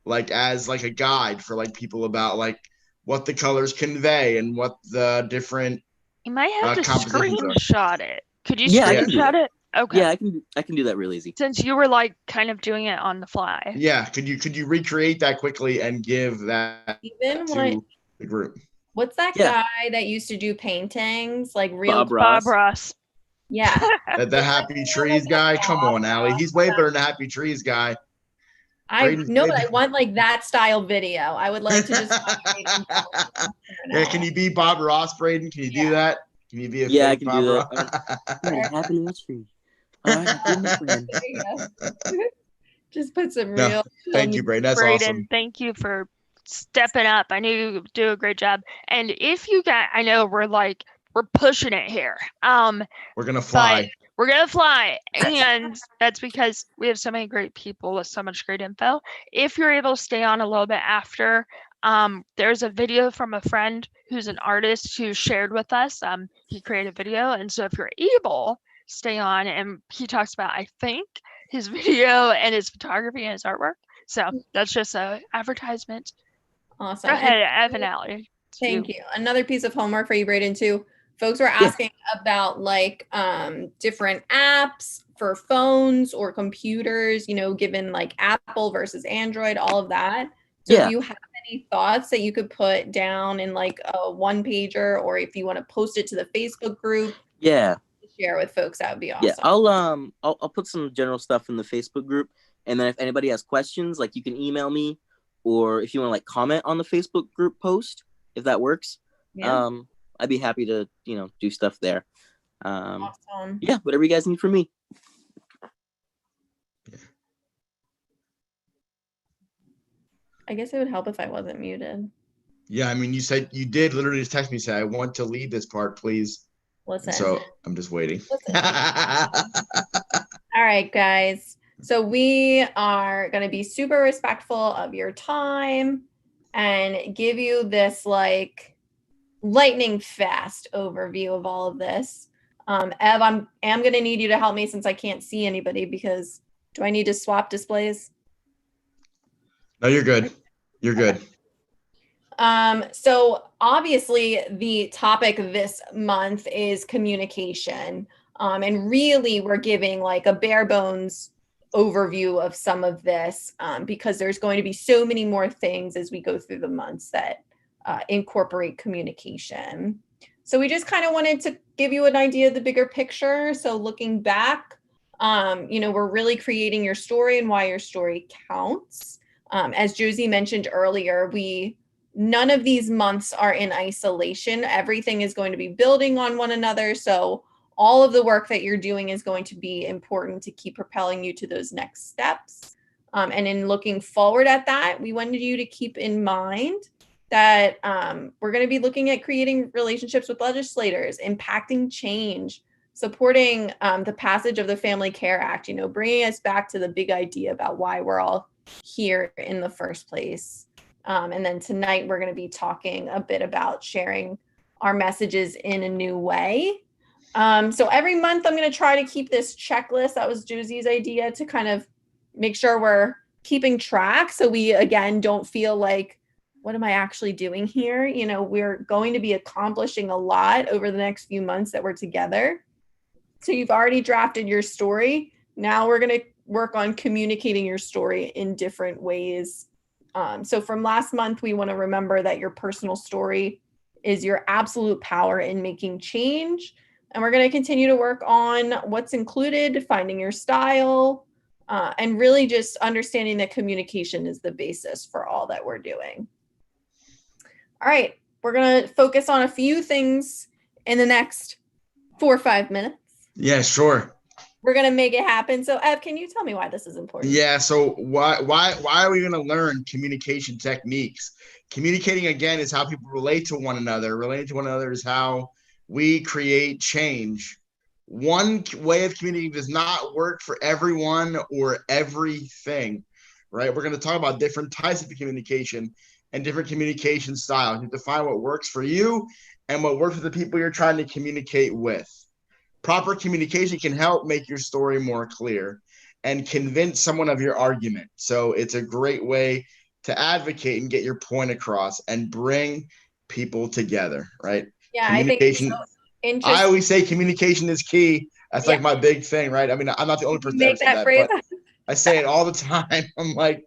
like as like a guide for like people about like what the colors convey and what the different You might have to compositions are? screenshot it. Could you Yeah, I can do screenshot that. it? Okay. Yeah, I can do that real easy. Since you were like kind of doing it on the fly. Yeah, could you recreate that quickly and give that Even to the group? What's that guy that used to do paintings? Like real Bob Ross. Yeah. The Happy Trees guy? Come on, Allie. He's way better than the Happy Trees guy. I know, but I want like that style video. I would like to just Yeah, can you be Bob Ross, Braden? Can you do that? Can you be a I fake can Bob do Ross? that. Happy mystery. All right, There you go. Just put some No, real. thank you, Braden. That's Braden, awesome. thank you for stepping up. I knew you do a great job. And if you got, I know we're pushing it here. We're gonna fly. We're gonna fly, and that's because we have so many great people with so much great info. If you're able to stay on a little bit after, there's a video from a friend who's an artist who shared with us. He created a video, and so if you're able, stay on, and he talks about, I think, his video and his photography and his artwork. So that's just a advertisement. Awesome. Go ahead, Evan Alley. Thank you. Another piece of homework for you, Braden, too. Folks were asking about like different apps for phones or computers, given like Apple versus Android, all of that. So if you have any thoughts that you could put down in like a one pager, or if you want to post it to the Facebook group, share with folks, that would be awesome. Yeah, I'll put some general stuff in the Facebook group, and then if anybody has questions, like you can email me, or if you want to like comment on the Facebook group post, if that works. Yeah. I'd be happy to, do stuff there. Awesome. Yeah, whatever you guys need from me. I guess it would help if I wasn't muted. Yeah, I mean, you did literally just text me, say, I want to lead this part, please. Listen. So I'm just waiting. All right, guys. So we are going to be super respectful of your time and give you this like lightning fast overview of all of this. Ev, I'm going to need you to help me since I can't see anybody, because do I need to swap displays? No, you're good. You're good. So obviously the topic this month is communication. And really we're giving like a bare bones overview of some of this, because there's going to be so many more things as we go through the months that incorporate communication. So we just kind of wanted to give you an idea of the bigger picture. So looking back, we're really creating your story and why your story counts. As Josie mentioned earlier, none of these months are in isolation. Everything is going to be building on one another. So all of the work that you're doing is going to be important to keep propelling you to those next steps. And in looking forward at that, we wanted you to keep in mind that we're going to be looking at creating relationships with legislators, impacting change, supporting the passage of the Family Care Act, bringing us back to the big idea about why we're all here in the first place. And then tonight we're going to be talking a bit about sharing our messages in a new way. So every month I'm going to try to keep this checklist. That was Josie's idea, to kind of make sure we're keeping track. So we, again, don't feel like, what am I actually doing here? We're going to be accomplishing a lot over the next few months that we're together. So you've already drafted your story. Now we're going to work on communicating your story in different ways. So from last month, we want to remember that your personal story is your absolute power in making change. And we're going to continue to work on what's included, finding your style, and really just understanding that communication is the basis for all that we're doing. All right, we're going to focus on a few things in the next 4 or 5 minutes. Yeah, sure. We're going to make it happen. So Ev, can you tell me why this is important? Yeah, so why are we going to learn communication techniques? Communicating, again, is how people relate to one another. Relating to one another is how we create change. one way of communicating does not work for everyone or everything, right? We're going to talk about different types of communication and different communication styles. You define what works for you and what works for the people you're trying to communicate with. Proper communication can help make your story more clear and convince someone of your argument. So it's a great way to advocate and get your point across and bring people together, right? Yeah, Communication. I think it's so interesting. I always say communication is key. That's like my big thing, right? I mean, I'm not the only person to ever say that, phrase. but I say it all the time. I'm like,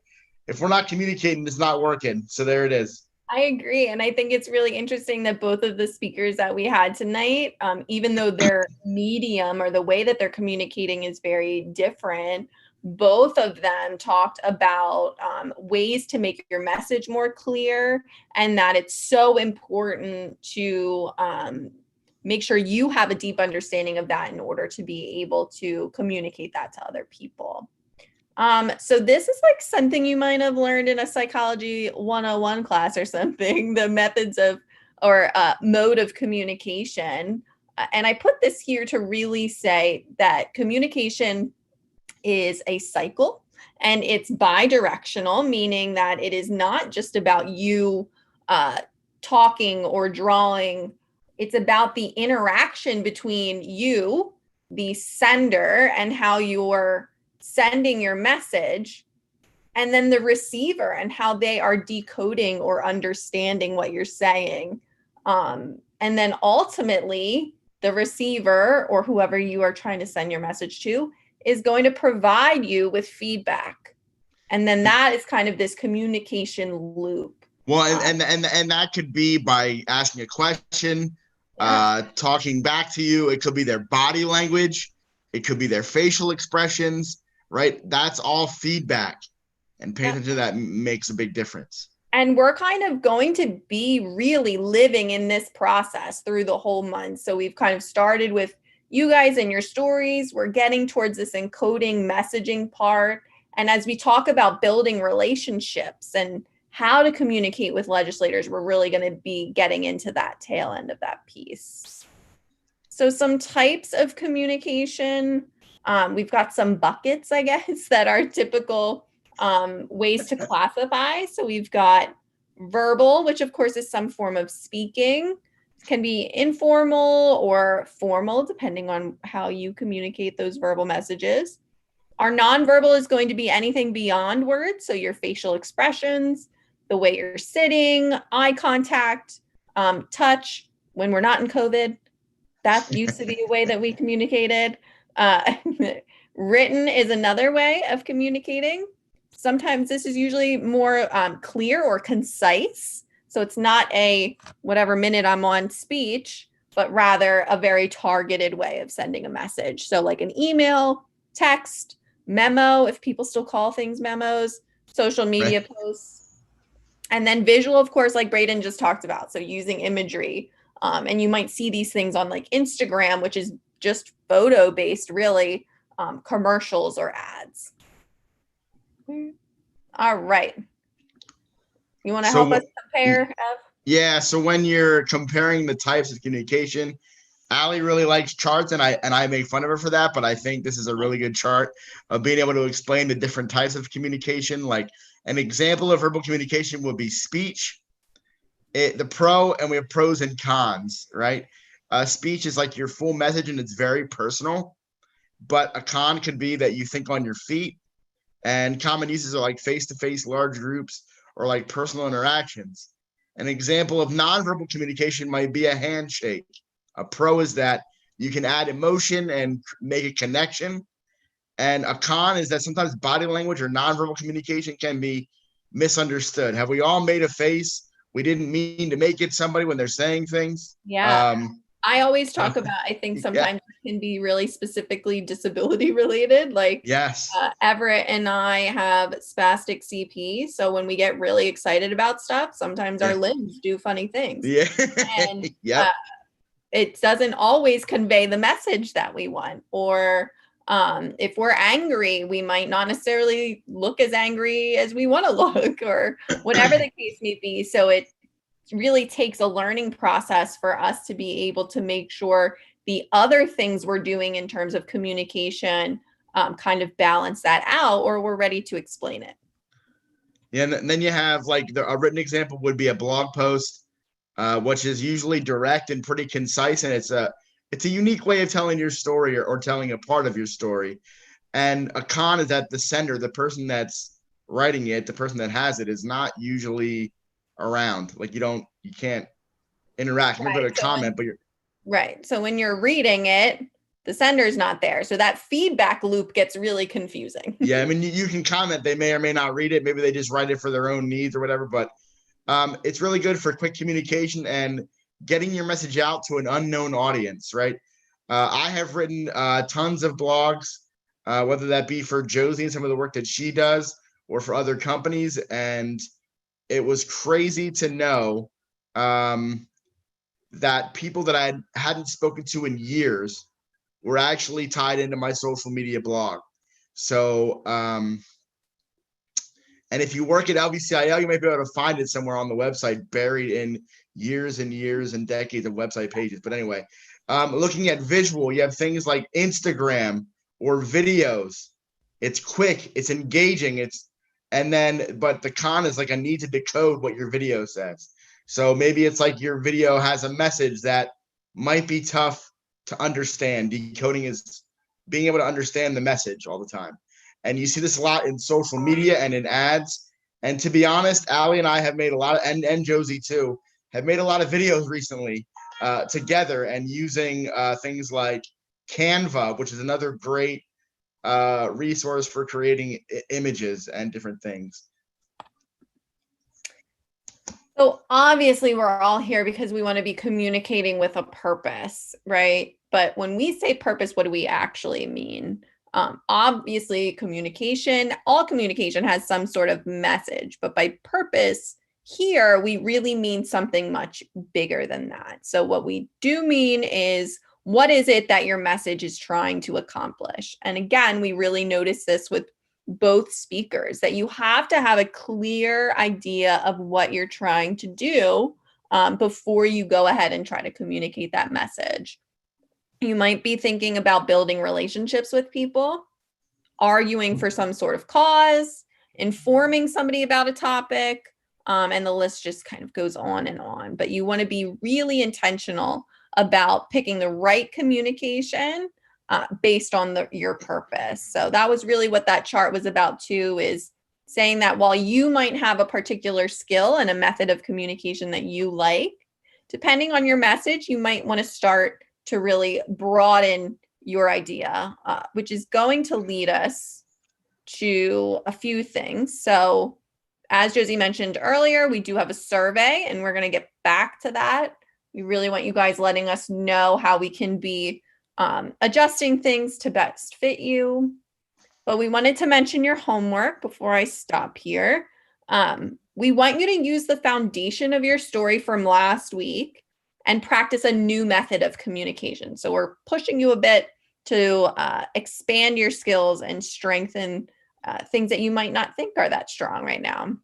if we're not communicating, it's not working. So there it is. I agree. And I think it's really interesting that both of the speakers that we had tonight, even though their medium or the way that they're communicating is very different, both of them talked about ways to make your message more clear, and that it's so important to make sure you have a deep understanding of that in order to be able to communicate that to other people. So this is like something you might have learned in a psychology 101 class or something, the methods of or mode of communication. And I put this here to really say that communication is a cycle and it's bi-directional, meaning that it is not just about you talking or drawing. It's about the interaction between you, the sender, and how you're sending your message, and then the receiver and how they are decoding or understanding what you're saying. And then ultimately, the receiver or whoever you are trying to send your message to is going to provide you with feedback. And then that is kind of this communication loop. Well, and that could be by asking a question, talking back to you. It could be their body language. It could be their facial expressions, right? That's all feedback. And paying attention to that makes a big difference. And we're kind of going to be really living in this process through the whole month. So we've kind of started with you guys and your stories. We're getting towards this encoding messaging part. And as we talk about building relationships and how to communicate with legislators, we're really going to be getting into that tail end of that piece. So some types of communication, we've got some buckets, I guess, that are typical ways to classify. So we've got verbal, which of course is some form of speaking. It can be informal or formal, depending on how you communicate those verbal messages. Our nonverbal is going to be anything beyond words. So your facial expressions, the way you're sitting, eye contact, touch. When we're not in COVID, that used to be a way that we communicated. Written is another way of communicating. Sometimes this is usually more clear or concise. So it's not a whatever minute I'm on speech, but rather a very targeted way of sending a message. So like an email, text, memo, if people still call things memos, social media posts. And then visual, of course, like Braden just talked about. So using imagery. And you might see these things on like Instagram, which is just photo based, really, commercials or ads. All right. You want to help us compare, Ev? Yeah. So when you're comparing the types of communication, Allie really likes charts, and I make fun of her for that, but I think this is a really good chart of being able to explain the different types of communication. Like an example of verbal communication would be speech, the pro, and we have pros and cons, right? Speech is like your full message and it's very personal, but a con could be that you think on your feet, and common uses are like face-to-face, large groups, or like personal interactions. An example of nonverbal communication might be a handshake. A pro is that you can add emotion and make a connection. And a con is that sometimes body language or nonverbal communication can be misunderstood. Have we all made a face we didn't mean to make it somebody when they're saying things? Yeah. I always talk about, I think sometimes it can be really specifically disability related. Like yes, Everett and I have spastic CP. So when we get really excited about stuff, sometimes our limbs do funny things. Yeah. And it doesn't always convey the message that we want. Or if we're angry, we might not necessarily look as angry as we want to look, or whatever the case may be. So it really takes a learning process for us to be able to make sure the other things we're doing in terms of communication kind of balance that out, or we're ready to explain it. Yeah, and then you have like a written example would be a blog post, which is usually direct and pretty concise, and it's a unique way of telling your story or telling a part of your story. And a con is that the sender, the person that's writing it, the person that has it, is not usually around. Like you can't interact. You can put a comment, but you're right. So when you're reading it, the sender's not there. So that feedback loop gets really confusing. Yeah, I mean, you can comment. They may or may not read it. Maybe they just write it for their own needs or whatever. But it's really good for quick communication and getting your message out to an unknown audience, right? I have written tons of blogs, whether that be for Josie and some of the work that she does or for other companies. And it was crazy to know that people that I hadn't spoken to in years were actually tied into my social media blog. So, and if you work at LVCIL, you may be able to find it somewhere on the website, buried in years and years and decades of website pages. But anyway, looking at visual, you have things like Instagram or videos. It's quick, it's engaging, but the con is like I need to decode what your video says. So maybe it's like your video has a message that might be tough to understand. Decoding is being able to understand the message all the time. And you see this a lot in social media and in ads. And to be honest, Allie and I have made a lot of, and Josie too, have made a lot of videos recently together and using things like Canva, which is another great resource for creating images and different things. So obviously we're all here because we want to be communicating with a purpose, right? But when we say purpose, what do we actually mean? Obviously all communication has some sort of message, but by purpose here, we really mean something much bigger than that. So what we do mean is, what is it that your message is trying to accomplish? And again, we really notice this with both speakers, that you have to have a clear idea of what you're trying to do before you go ahead and try to communicate that message. You might be thinking about building relationships with people, arguing for some sort of cause, informing somebody about a topic, and the list just kind of goes on and on. But you want to be really intentional about picking the right communication based on your purpose. So that was really what that chart was about too, is saying that while you might have a particular skill and a method of communication that you like, depending on your message, you might want to start to really broaden your idea, which is going to lead us to a few things. So as Josie mentioned earlier, we do have a survey and we're going to get back to that. We really want you guys letting us know how we can be adjusting things to best fit you. But we wanted to mention your homework before I stop here. We want you to use the foundation of your story from last week and practice a new method of communication. So we're pushing you a bit to expand your skills and strengthen things that you might not think are that strong right now.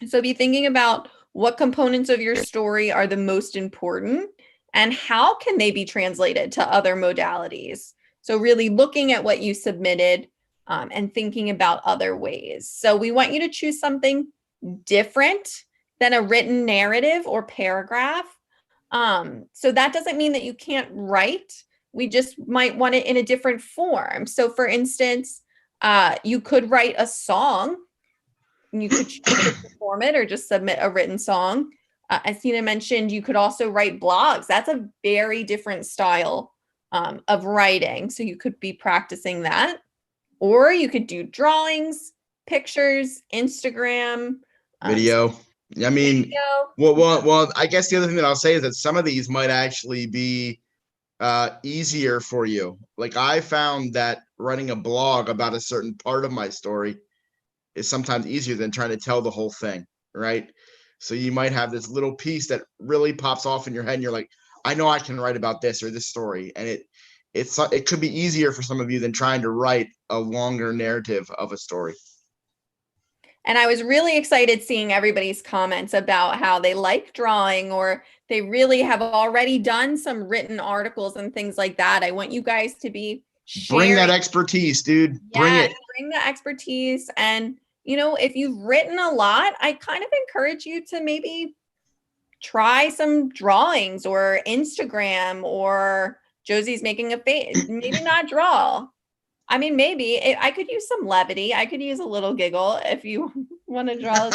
So be thinking about what components of your story are the most important and how can they be translated to other modalities. So really looking at what you submitted and thinking about other ways. So we want you to choose something different than a written narrative or paragraph. So that doesn't mean that you can't write. We just might want it in a different form. So for instance, you could write a song. You could choose to perform it or just submit a written song. As Tina mentioned, you could also write blogs. That's a very different style of writing. So you could be practicing that. Or you could do drawings, pictures, Instagram. Video. I mean, video. Well, I guess the other thing that I'll say is that some of these might actually be easier for you. Like I found that writing a blog about a certain part of my story is sometimes easier than trying to tell the whole thing, right? So you might have this little piece that really pops off in your head and you're like, I know I can write about this or this story. And it could be easier for some of you than trying to write a longer narrative of a story. And I was really excited seeing everybody's comments about how they like drawing or They really have already done some written articles and things like that. I want you guys to be Bring that sharing. expertise, dude. Bring Yes, it. bring the expertise. And, you know, if you've written a lot, I kind of encourage you to maybe try some drawings or Instagram, or Josie's making a face, maybe not draw. I mean, maybe I could use some levity. I could use a little giggle if you want to draw.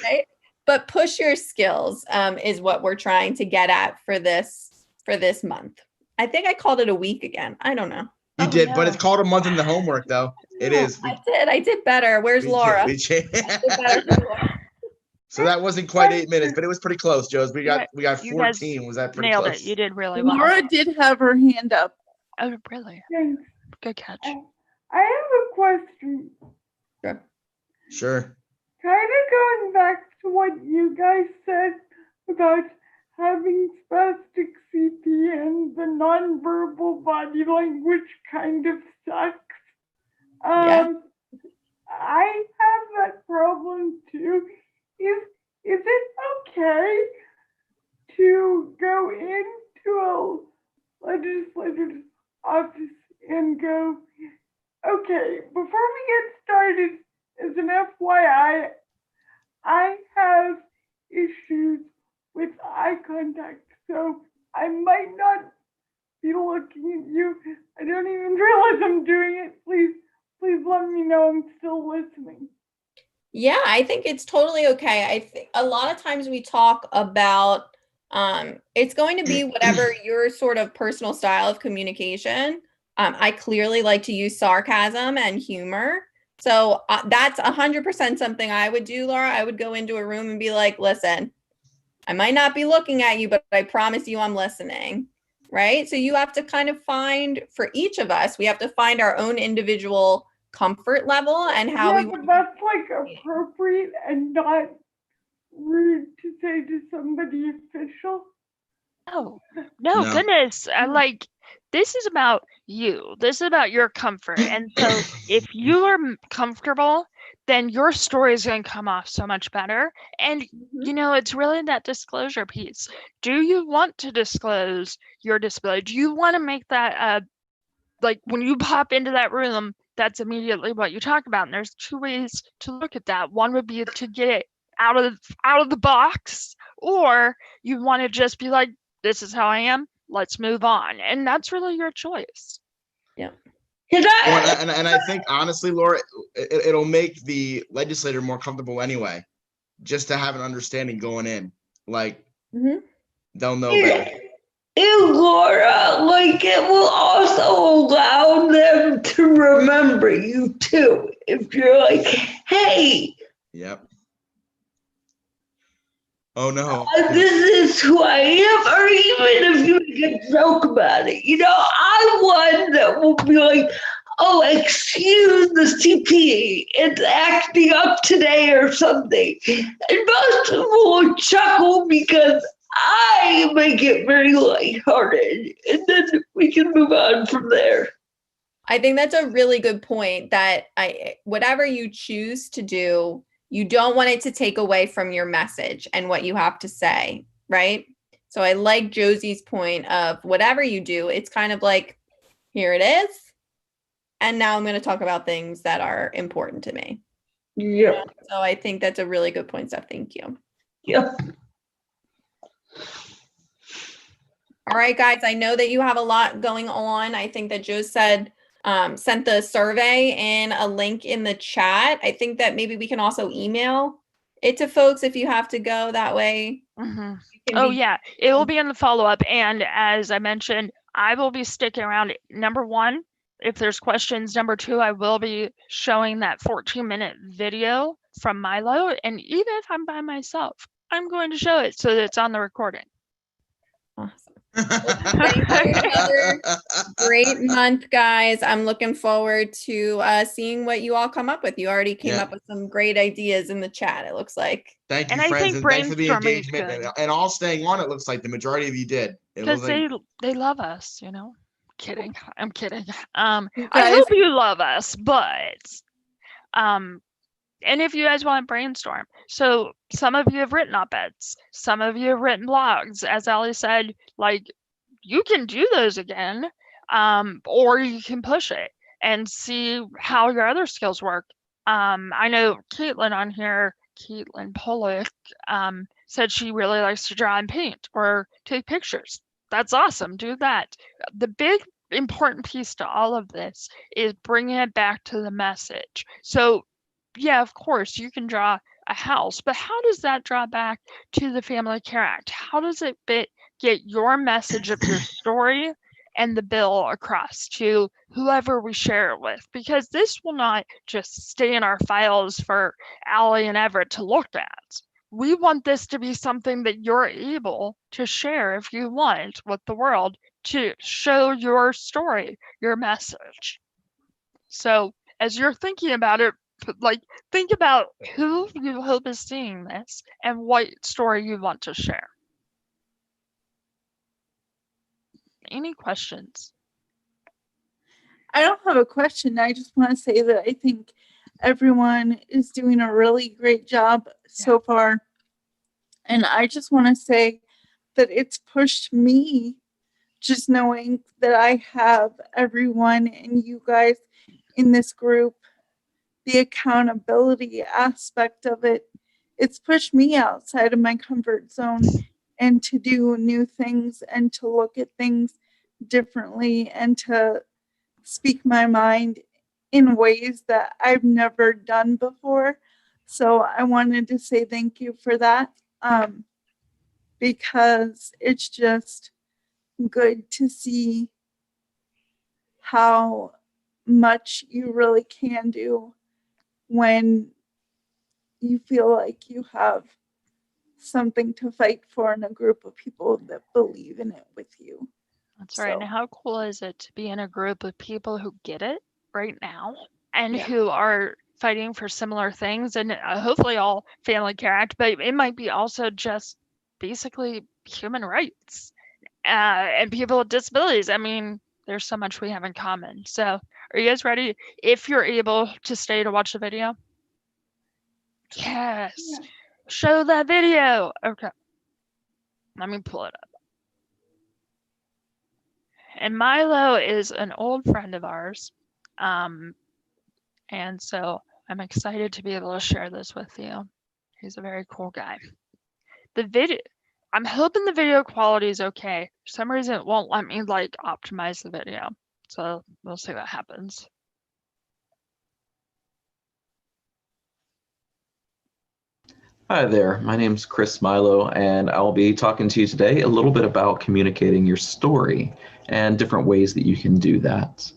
Right? But push your skills is what we're trying to get at for this month. I think I called it a week again. I don't know. You did, but it's called a month in the homework, though. It is. I did better. Where's Laura? So that wasn't quite 8 minutes, but it was pretty close, Joes. We got You guys 14. Was that pretty nailed close? it. You did really well. Laura did have her hand up. Oh, really? Thanks. Good catch. I have a question. Sure. Kind of going back to what you guys said about having spastic CP and the nonverbal body language kind of sucks. Yeah. I have that problem too. Is it okay to go into a legislator's office and go, okay, before we get started, as an FYI, I have issues with eye contact, so I might not be looking at you. I don't even realize I'm doing it. Please let me know I'm still listening. Yeah, I think it's totally okay. I think a lot of times we talk about it's going to be whatever your sort of personal style of communication. I clearly like to use sarcasm and humor. So that's 100% something I would do, Laura. I would go into a room and be like, listen, I might not be looking at you, but I promise you I'm listening. Right? So you have to kind of find, for each of us, we have to find our own individual comfort level and how we but that's like appropriate and not rude to say to somebody official. Oh, no, goodness. Like, this is about you. This is about your comfort. And so if you are comfortable, then your story is going to come off so much better. And, you know, it's really that disclosure piece. Do you want to disclose your disability? Do you want to make that, like, when you pop into that room, that's immediately what you talk about. And there's two ways to look at that. One would be to get it out of the box, or you want to just be like, this is how I am. Let's move on. And that's really your choice. Yeah. And I think, honestly, Laura, it'll make the legislator more comfortable anyway, just to have an understanding going in. Like, they'll know better. Ew, Laura, like it will also allow them to remember you too. If you're like, hey. Yep. Oh no. This is who I am, or even if you make a joke about it. You know, I'm one that will be like, oh, excuse the CP, it's acting up today or something. And most people will chuckle because I make it very lighthearted, and then we can move on from there. I think that's a really good point, that whatever you choose to do, you don't want it to take away from your message and what you have to say, right? So I like Josie's point of whatever you do, it's kind of like, here it is. And now I'm going to talk about things that are important to me. Yeah. So I think that's a really good point, Steph. Thank you. Yeah. All right, guys, I know that you have a lot going on. I think that Joe said, sent the survey and a link in the chat. I think that maybe we can also email it to folks if you have to go that way. Oh, yeah, it will be in the follow-up. And as I mentioned, I will be sticking around. Number one, if there's questions. Number two, I will be showing that 14-minute video from Milo. And even if I'm by myself, I'm going to show it so that it's on the recording. Awesome. Another great month, guys. I'm looking forward to seeing what you all come up with. You already came up with some great ideas in the chat, it looks like. Thank you, friends, and thanks for the engagement and all staying on. It looks like the majority of you did. Because they love us, you know. Kidding. I'm kidding. I hope you love us, but And if you guys want to brainstorm, so some of you have written op-eds, some of you have written blogs. As Ellie said, like, you can do those again, or you can push it and see how your other skills work. I know Caitlin on here, Caitlin Pollock, said she really likes to draw and paint or take pictures. That's awesome. Do that. The big important piece to all of this is bringing it back to the message. So, yeah, of course, you can draw a house, but how does that draw back to the Family Care Act? How does it get your message of your story and the bill across to whoever we share it with? Because this will not just stay in our files for Allie and Everett to look at. We want this to be something that you're able to share if you want with the world, to show your story, your message. So as you're thinking about it, like, think about who you hope is seeing this and what story you want to share. Any questions? I don't have a question. I just want to say that I think everyone is doing a really great job so far. And I just want to say that it's pushed me, just knowing that I have everyone and you guys in this group, the accountability aspect of it. It's pushed me outside of my comfort zone and to do new things and to look at things differently and to speak my mind in ways that I've never done before. So I wanted to say thank you for that, because it's just good to see how much you really can do when you feel like you have something to fight for in a group of people that believe in it with you. That's right. And how cool is it to be in a group of people who get it right now and Yeah. who are fighting for similar things, and hopefully all Family Care Act, but it might be also just basically human rights and people with disabilities. I mean, there's so much we have in common. So are you guys ready? If you're able to stay to watch the video. Yes. Yeah. Show that video. Okay. Let me pull it up. And Milo is an old friend of ours. And so I'm excited to be able to share this with you. He's a very cool guy. The video, I'm hoping the video quality is okay. For some reason, it won't let me like optimize the video. So we'll see what happens. Hi there, my name's Chris Milo, and I'll be talking to you today a little bit about communicating your story and different ways that you can do that.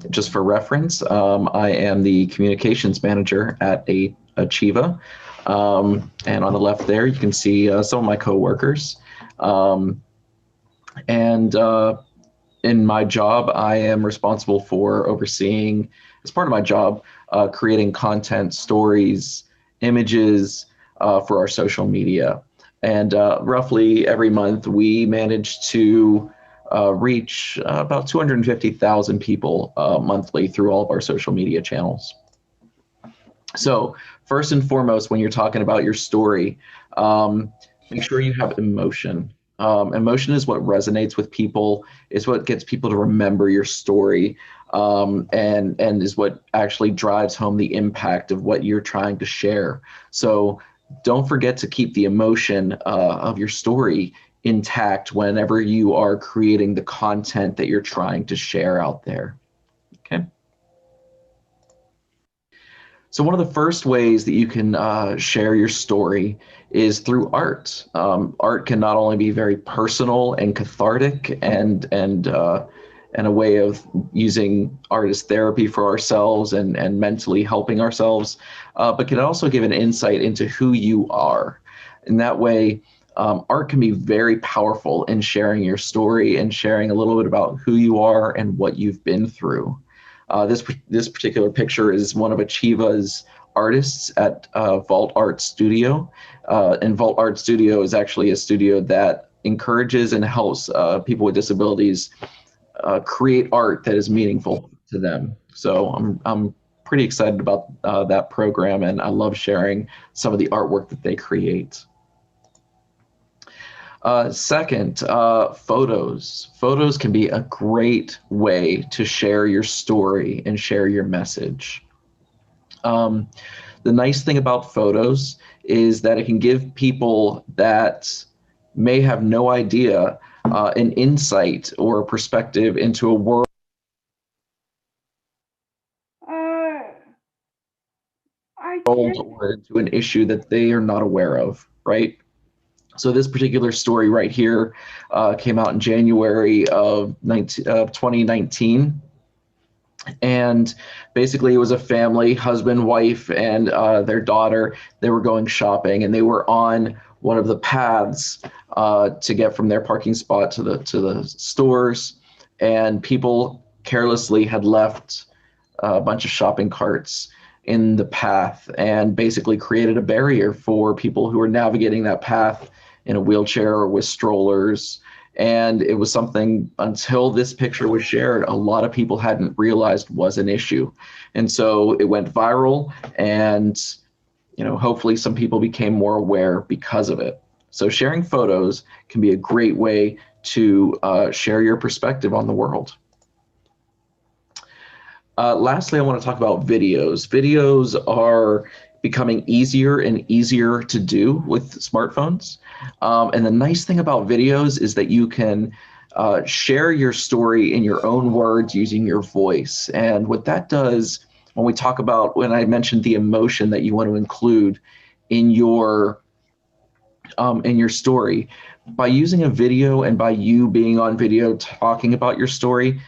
Just for reference, I am the communications manager at Achieva, and on the left there you can see some of my coworkers. In my job, I am responsible for overseeing, as part of my job, creating content, stories, images for our social media. And roughly every month we manage to reach about 250,000 people monthly through all of our social media channels. So first and foremost, when you're talking about your story, make sure you have emotion. Emotion is what resonates with people, is what gets people to remember your story, and is what actually drives home the impact of what you're trying to share. So don't forget to keep the emotion of your story intact whenever you are creating the content that you're trying to share out there. Okay. So one of the first ways that you can share your story is through art. Art can not only be very personal and cathartic and a way of using art as therapy for ourselves and mentally helping ourselves, but can also give an insight into who you are. In that way, art can be very powerful in sharing your story and sharing a little bit about who you are and what you've been through. This particular picture is one of Achieva's artists at Vault Art Studio. And Vault Art Studio is actually a studio that encourages and helps people with disabilities create art that is meaningful to them. So I'm pretty excited about that program, and I love sharing some of the artwork that they create. Second, photos. Photos can be a great way to share your story and share your message. The nice thing about photos is that it can give people that may have no idea an insight or a perspective into a world or into an issue that they are not aware of, right? So this particular story right here came out in January of 2019. And basically it was a family, husband, wife, and their daughter. They were going shopping, and they were on one of the paths to get from their parking spot to the stores. And people carelessly had left a bunch of shopping carts in the path and basically created a barrier for people who were navigating that path in a wheelchair or with strollers. And it was something, until this picture was shared, a lot of people hadn't realized was an issue. And so it went viral, and hopefully some people became more aware because of it. So sharing photos can be a great way to share your perspective on the world. Lastly, I want to talk about videos. Videos are becoming easier and easier to do with smartphones. And the nice thing about videos is that you can share your story in your own words using your voice. And what that does, when I mentioned the emotion that you want to include in your story, by using a video and by you being on video talking about your story,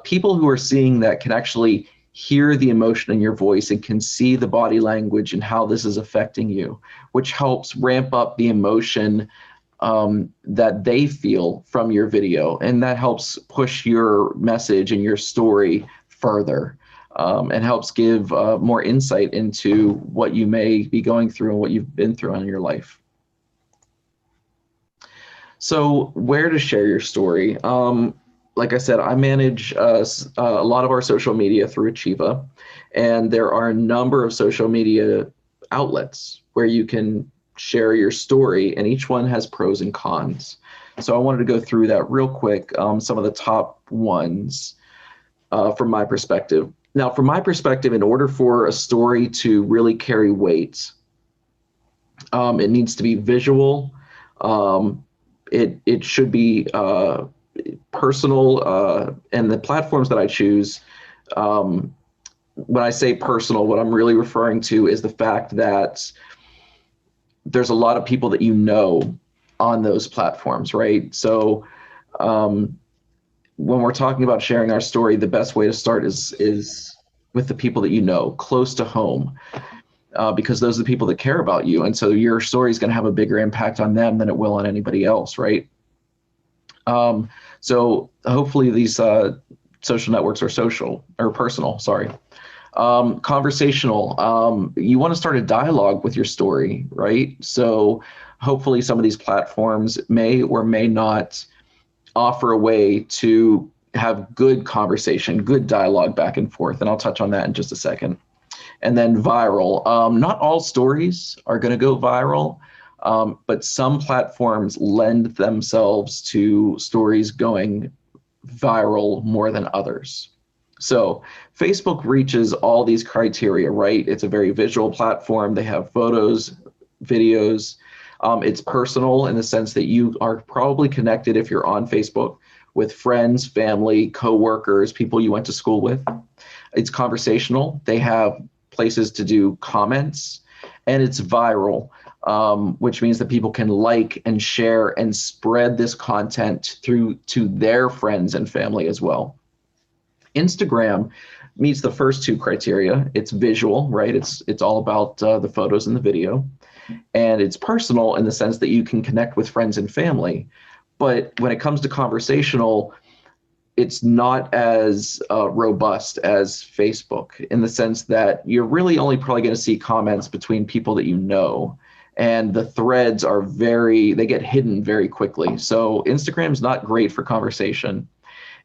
people who are seeing that can actually hear the emotion in your voice and can see the body language and how this is affecting you, which helps ramp up the emotion that they feel from your video. And that helps push your message and your story further, and helps give more insight into what you may be going through and what you've been through in your life. So where to share your story? Like I said, I manage a lot of our social media through Achieva, and there are a number of social media outlets where you can share your story, and each one has pros and cons. So I wanted to go through that real quick, some of the top ones from my perspective. Now, from my perspective, in order for a story to really carry weight, it needs to be visual. It should be personal, and the platforms that I choose, when I say personal, what I'm really referring to is the fact that there's a lot of people that you know on those platforms, right? So when we're talking about sharing our story, the best way to start is with the people that you know, close to home, because those are the people that care about you. And so your story is going to have a bigger impact on them than it will on anybody else, right? So hopefully these social networks are social or personal, sorry. Conversational, you want to start a dialogue with your story, right? So hopefully some of these platforms may or may not offer a way to have good conversation, good dialogue back and forth. And I'll touch on that in just a second. And then viral. Not all stories are going to go viral, but some platforms lend themselves to stories going viral more than others. So Facebook reaches all these criteria, right? It's a very visual platform. They have photos, videos. It's personal in the sense that you are probably connected, if you're on Facebook, with friends, family, coworkers, people you went to school with. It's conversational. They have places to do comments, and it's viral, which means that people can like and share and spread this content through to their friends and family as well. Instagram meets the first two criteria. It's visual, right? It's all about the photos and the video. And it's personal in the sense that you can connect with friends and family. But when it comes to conversational, it's not as robust as Facebook, in the sense that you're really only probably going to see comments between people that you know. And the threads are they get hidden very quickly. So Instagram's not great for conversation.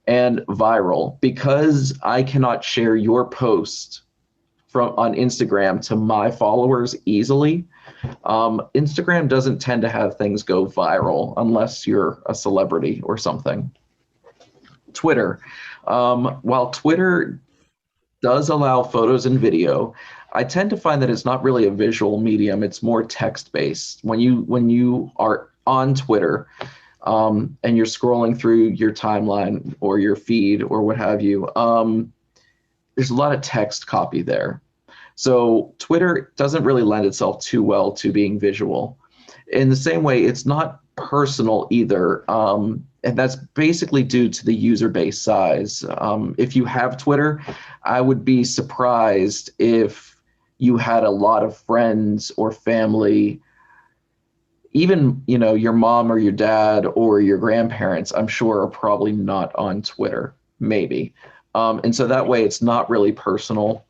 And viral, because I cannot share your post on Instagram to my followers easily. Instagram doesn't tend to have things go viral unless you're a celebrity or something. Twitter. While Twitter does allow photos and video, I tend to find that it's not really a visual medium. It's more text-based. When you are on Twitter and you're scrolling through your timeline or your feed or what have you, there's a lot of text copy there. So Twitter doesn't really lend itself too well to being visual. In the same way, it's not personal either. And that's basically due to the user base size. If you have Twitter, I would be surprised if you had a lot of friends or family, even, you know, your mom or your dad or your grandparents, I'm sure are probably not on Twitter, maybe. And so that way it's not really personal,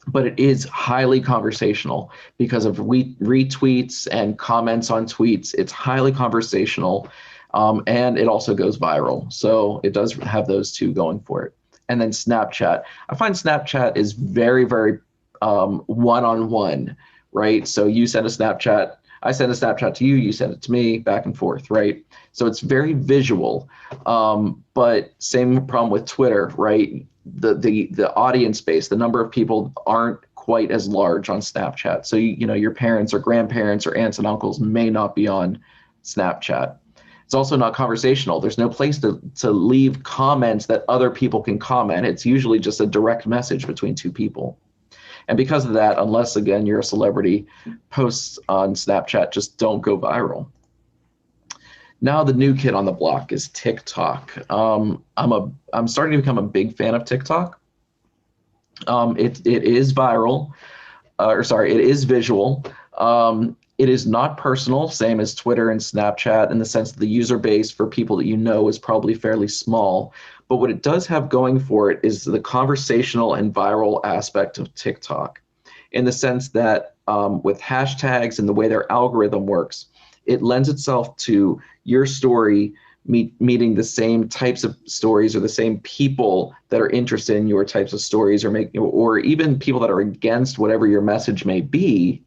but it is highly conversational because of retweets and comments on tweets. It's highly conversational, and it also goes viral. So it does have those two going for it. And then Snapchat. I find Snapchat is very, very one-on-one, right? So you send a Snapchat, I send a Snapchat to you, you send it to me, back and forth, right? So it's very visual, but same problem with Twitter, right? The audience base, the number of people aren't quite as large on Snapchat. So you know, your parents or grandparents or aunts and uncles may not be on Snapchat. It's also not conversational. There's no place to leave comments that other people can comment. It's usually just a direct message between two people. And because of that, unless again you're a celebrity, posts on Snapchat just don't go viral. Now the new kid on the block is TikTok. I'm starting to become a big fan of TikTok. It is viral, it is visual. It is not personal, same as Twitter and Snapchat, in the sense that the user base for people that you know is probably fairly small. But what it does have going for it is the conversational and viral aspect of TikTok, in the sense that with hashtags and the way their algorithm works, it lends itself to your story meeting the same types of stories or the same people that are interested in your types of stories, or even people that are against whatever your message may be.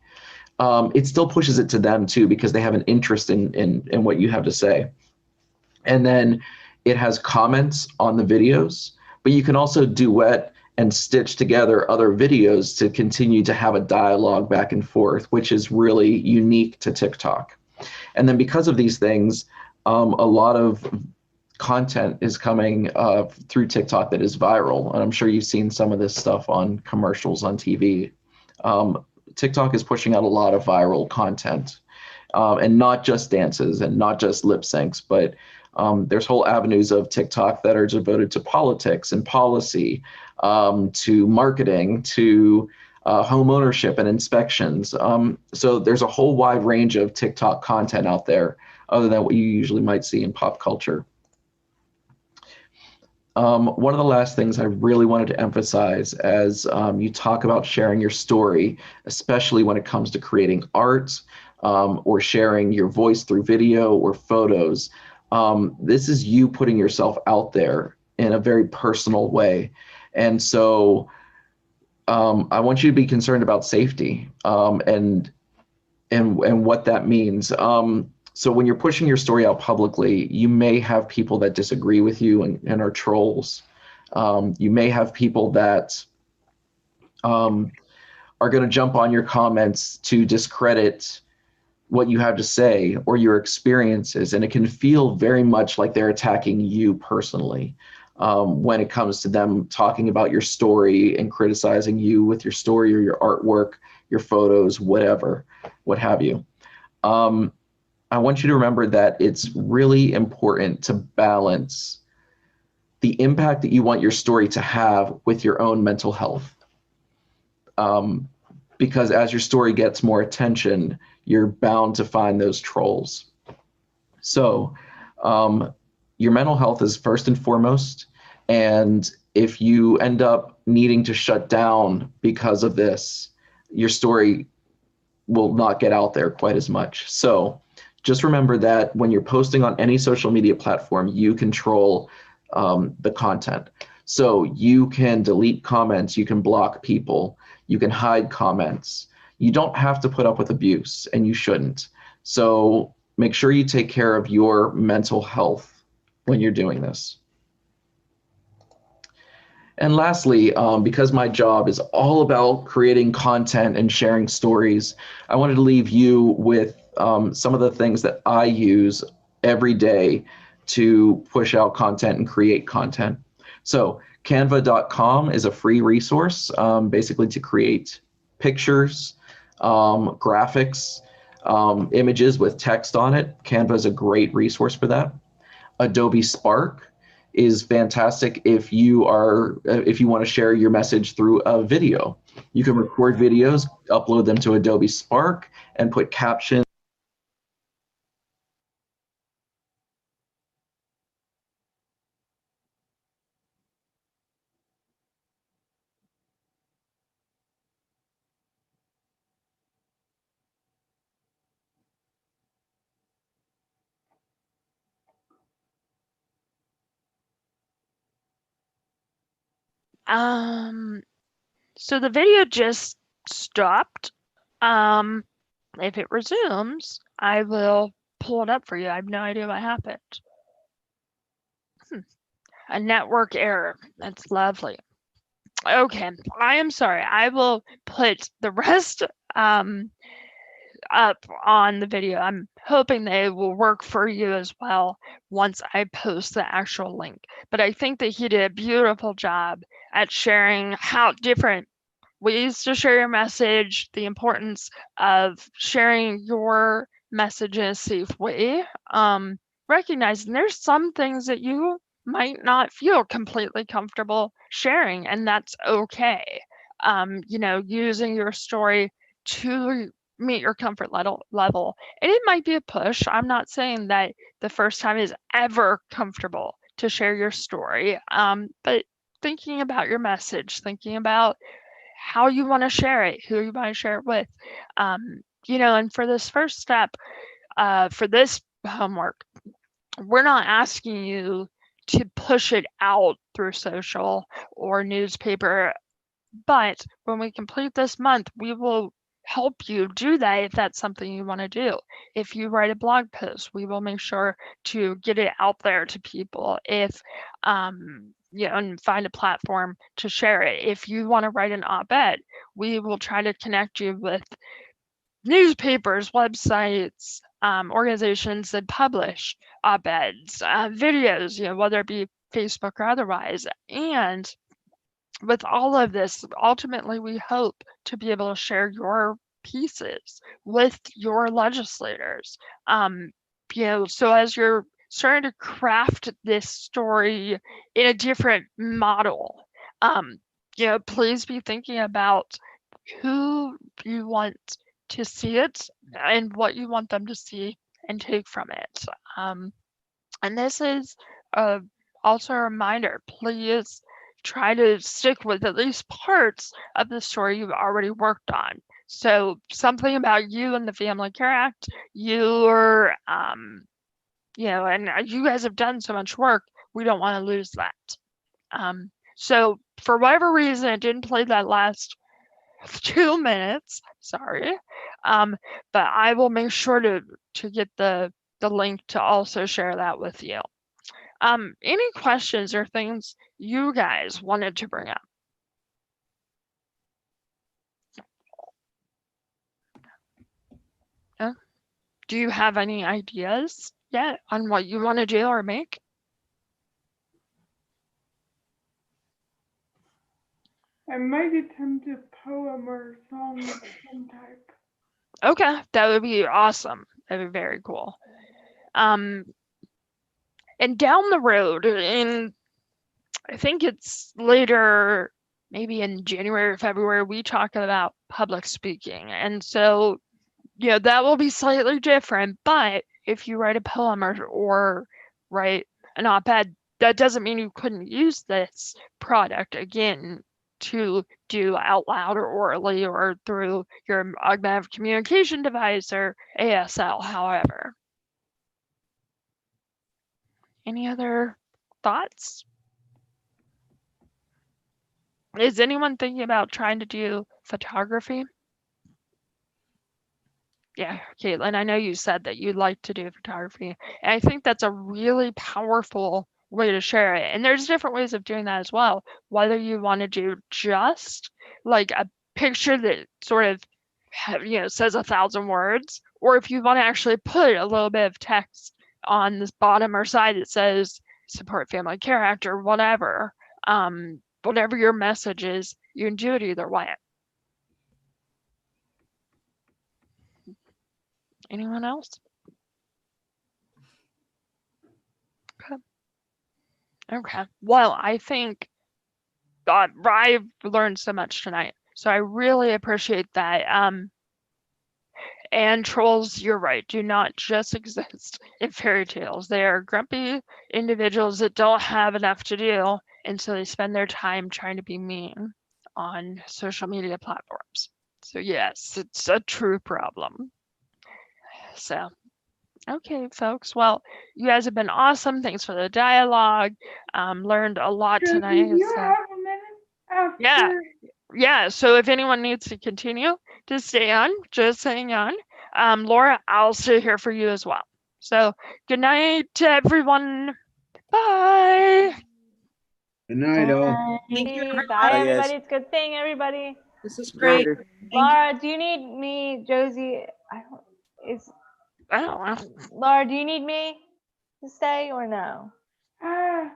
It still pushes it to them too, because they have an interest in what you have to say. And then it has comments on the videos, but you can also duet and stitch together other videos to continue to have a dialogue back and forth, which is really unique to TikTok. And then because of these things, a lot of content is coming through TikTok that is viral. And I'm sure you've seen some of this stuff on commercials on TV. TikTok is pushing out a lot of viral content, and not just dances and not just lip syncs, but there's whole avenues of TikTok that are devoted to politics and policy, to marketing, to home ownership and inspections. So there's a whole wide range of TikTok content out there other than what you usually might see in pop culture. One of the last things I really wanted to emphasize as you talk about sharing your story, especially when it comes to creating art or sharing your voice through video or photos, this is you putting yourself out there in a very personal way. And so I want you to be concerned about safety and what that means. So when you're pushing your story out publicly, you may have people that disagree with you and are trolls. You may have people that are going to jump on your comments to discredit what you have to say or your experiences. And it can feel very much like they're attacking you personally when it comes to them talking about your story and criticizing you with your story or your artwork, your photos, whatever, what have you. I want you to remember that it's really important to balance the impact that you want your story to have with your own mental health. Because as your story gets more attention, you're bound to find those trolls. So your mental health is first and foremost. And if you end up needing to shut down because of this, your story will not get out there quite as much. So just remember that when you're posting on any social media platform, you control the content. So you can delete comments, you can block people, you can hide comments. You don't have to put up with abuse, and you shouldn't. So make sure you take care of your mental health when you're doing this. And lastly, because my job is all about creating content and sharing stories, I wanted to leave you with some of the things that I use every day to push out content and create content. So canva.com is a free resource, basically to create pictures, graphics, images with text on it. Canva is a great resource for that. Adobe Spark is fantastic if you want to share your message through a video. You can record videos, upload them to Adobe Spark, and put captions. So the video just stopped. If it resumes, I will pull it up for you. I have no idea what happened. A network error. That's lovely. Okay, I am sorry. I will put the rest up on the video. I'm hoping they will work for you as well once I post the actual link. But I think that he did a beautiful job at sharing how different ways to share your message, the importance of sharing your message in a safe way, recognizing there's some things that you might not feel completely comfortable sharing, and that's okay. Using your story to meet your comfort level. And it might be a push. I'm not saying that the first time is ever comfortable to share your story, but thinking about your message, thinking about how you want to share it, who you want to share it with. And for this first step, for this homework, we're not asking you to push it out through social or newspaper, but when we complete this month, we will help you do that if that's something you want to do. If you write a blog post, we will make sure to get it out there to people. If and find a platform to share it. If you want to write an op-ed, we will try to connect you with newspapers, websites, organizations that publish op-eds, videos, whether it be Facebook or otherwise. And with all of this, ultimately, we hope to be able to share your pieces with your legislators. So as you're starting to craft this story in a different model, please be thinking about who you want to see it and what you want them to see and take from it. And this is also a reminder, please try to stick with at least parts of the story you've already worked on. So something about you and the Family Care Act, and you guys have done so much work, we don't want to lose that. So for whatever reason, it didn't play that last 2 minutes, sorry. But I will make sure to get the link to also share that with you. Any questions or things you guys wanted to bring up? Do you have any ideas yet on what you want to do or make? I might attempt a poem or a song of some type. Okay, that would be awesome. That would be very cool. And down the road, I think it's later, maybe in January or February, we talk about public speaking. And so, that will be slightly different. But if you write a poem or write an op-ed, that doesn't mean you couldn't use this product again to do out loud or orally or through your augmentative communication device or ASL, however. Any other thoughts? Is anyone thinking about trying to do photography? Yeah, Caitlin, I know you said that you'd like to do photography. And I think that's a really powerful way to share it. And there's different ways of doing that as well. Whether you want to do just like a picture that sort of, says 1,000 words, or if you want to actually put a little bit of text on this bottom or side that says support family care act or whatever, whatever your message is, you can do it either way. Anyone else? Okay. Well, I think I've learned so much tonight, so I really appreciate that. And trolls, you're right, do not just exist in fairy tales. They are grumpy individuals that don't have enough to do, and so they spend their time trying to be mean on social media platforms. So yes, it's a true problem. So okay, folks. Well, you guys have been awesome. Thanks for the dialogue. Learned a lot Josie, tonight. do you So have a minute after? yeah, yeah. So if anyone needs to continue to stay on, just hang on. Laura, I'll stay here for you as well. So good night to everyone. Bye. Good night, all. Thank you, Bye, Bye, guys. everybody. It's good seeing everybody. This is See you great. later. Thank you. Laura, do you need me, Josie? I don't know. Laura, do you need me to stay or no? I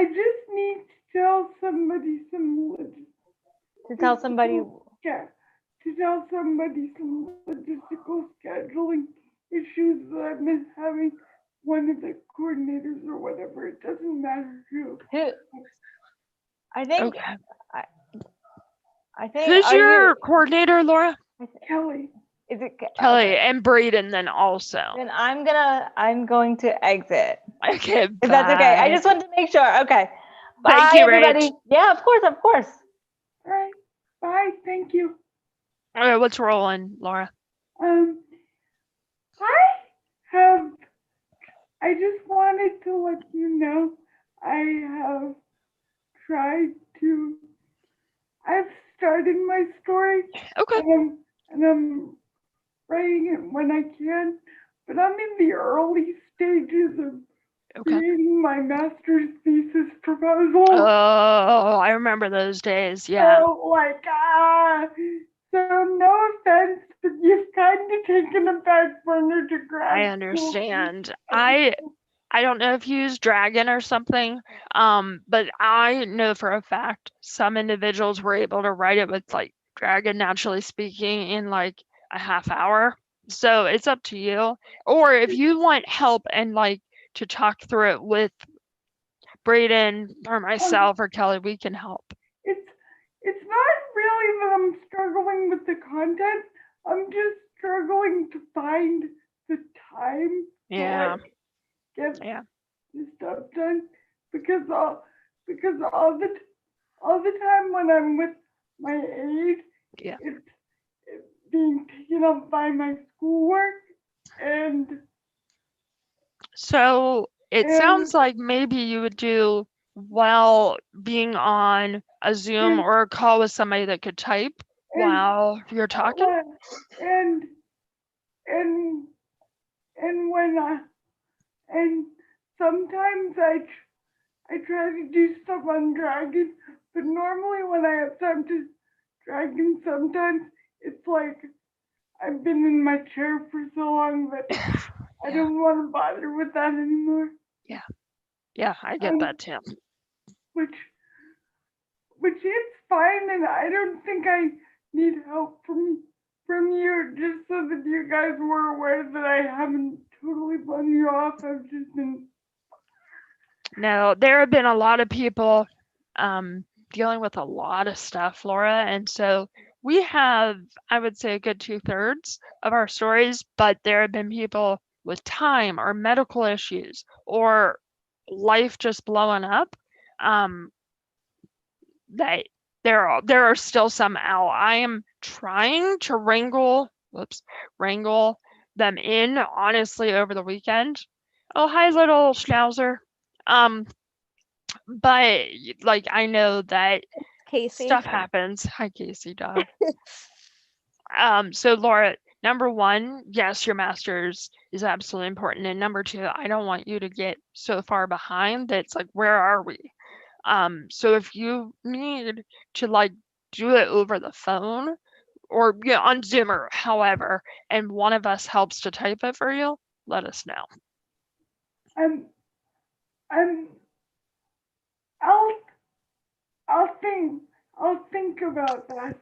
just need to tell somebody To tell somebody. Yeah, to tell somebody some logistical scheduling issues that I've been having. One of the coordinators or whatever, it doesn't matter who. I think. Okay. I think. Who's your coordinator, Laura? Kelly. Is it Kelly and Braden then also. Then I'm going to exit. Okay, If that's okay. I bye. just wanted to make sure. Okay. Bye, Thank you, everybody. Rach. Yeah, of course, of course. All right. Bye. Thank you. All right, what's rolling, Laura? I just wanted to let you know I've started my story. Okay. And I'm writing it when I can, but I'm in the early stages of creating my master's thesis proposal. Oh, I remember those days. Yeah. So no offense, but you've kind of taken a back burner to grad I school. understand. I don't know if you use Dragon or something, but I know for a fact some individuals were able to write it with like Dragon naturally speaking in like a half hour. So it's up to you. Or if you want help and like to talk through it with Braden or myself or Kelly, we can help. It's not really that I'm struggling with the content. I'm just struggling to find the time Yeah. to get the stuff done because all the time when I'm with my aide, it's being taken up by my schoolwork and So it sounds like maybe you would do well being on a Zoom or a call with somebody that could type while you're talking. And sometimes I try to do stuff on Dragon, but normally when I have time to Dragon, sometimes it's like I've been in my chair for so long that I don't want to bother with that anymore. Yeah. Yeah, I get that too. Which is fine, and I don't think I need help from you, just so that you guys were aware that I haven't totally blown you off. I've just been. No, there have been a lot of people dealing with a lot of stuff, Laura, and so we have, I would say, a good 2/3 of our stories, but there have been people with time or medical issues or life just blowing up. That there are still some out. I am trying to wrangle them in honestly over the weekend. Oh, hi, little schnauzer. but like I know that Casey. stuff happens. Hi, Casey, dog. So Laura, number one, yes, your master's is absolutely important. And number two, I don't want you to get so far behind that it's like, where are we? So if you need to like do it over the phone or on Zoom or however, and one of us helps to type it for you, let us know. I'm I'll think about that.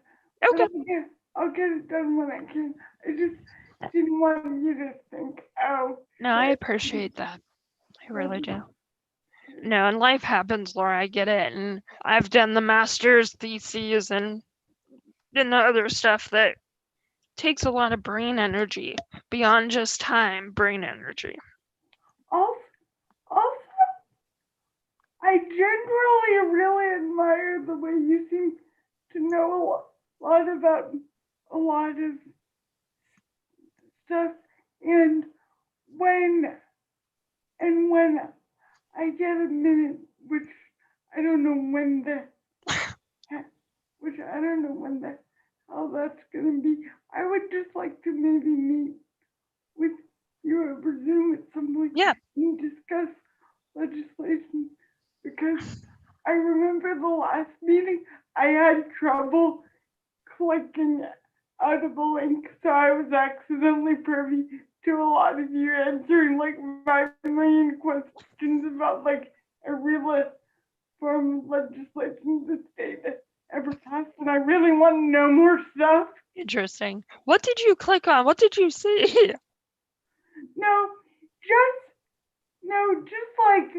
Okay. I'll get it done when I can. I just didn't want you to think, oh. No, I appreciate that. I really do. No, and life happens, Laura. I get it. And I've done the master's theses and the other stuff that takes a lot of brain energy beyond just time, brain energy. Also, I generally really admire the way you seem to know a lot about a lot of stuff, and when I get a minute, which I don't know when how that's gonna be, I would just like to maybe meet with you over Zoom at some point. Yeah. And discuss legislation, because I remember the last meeting I had trouble clicking out of the link, so I was accidentally privy to a lot of you answering like my main questions about like every form of legislation the state ever passed, and I really want to know more stuff. Interesting. What did you click on? What did you see? Just like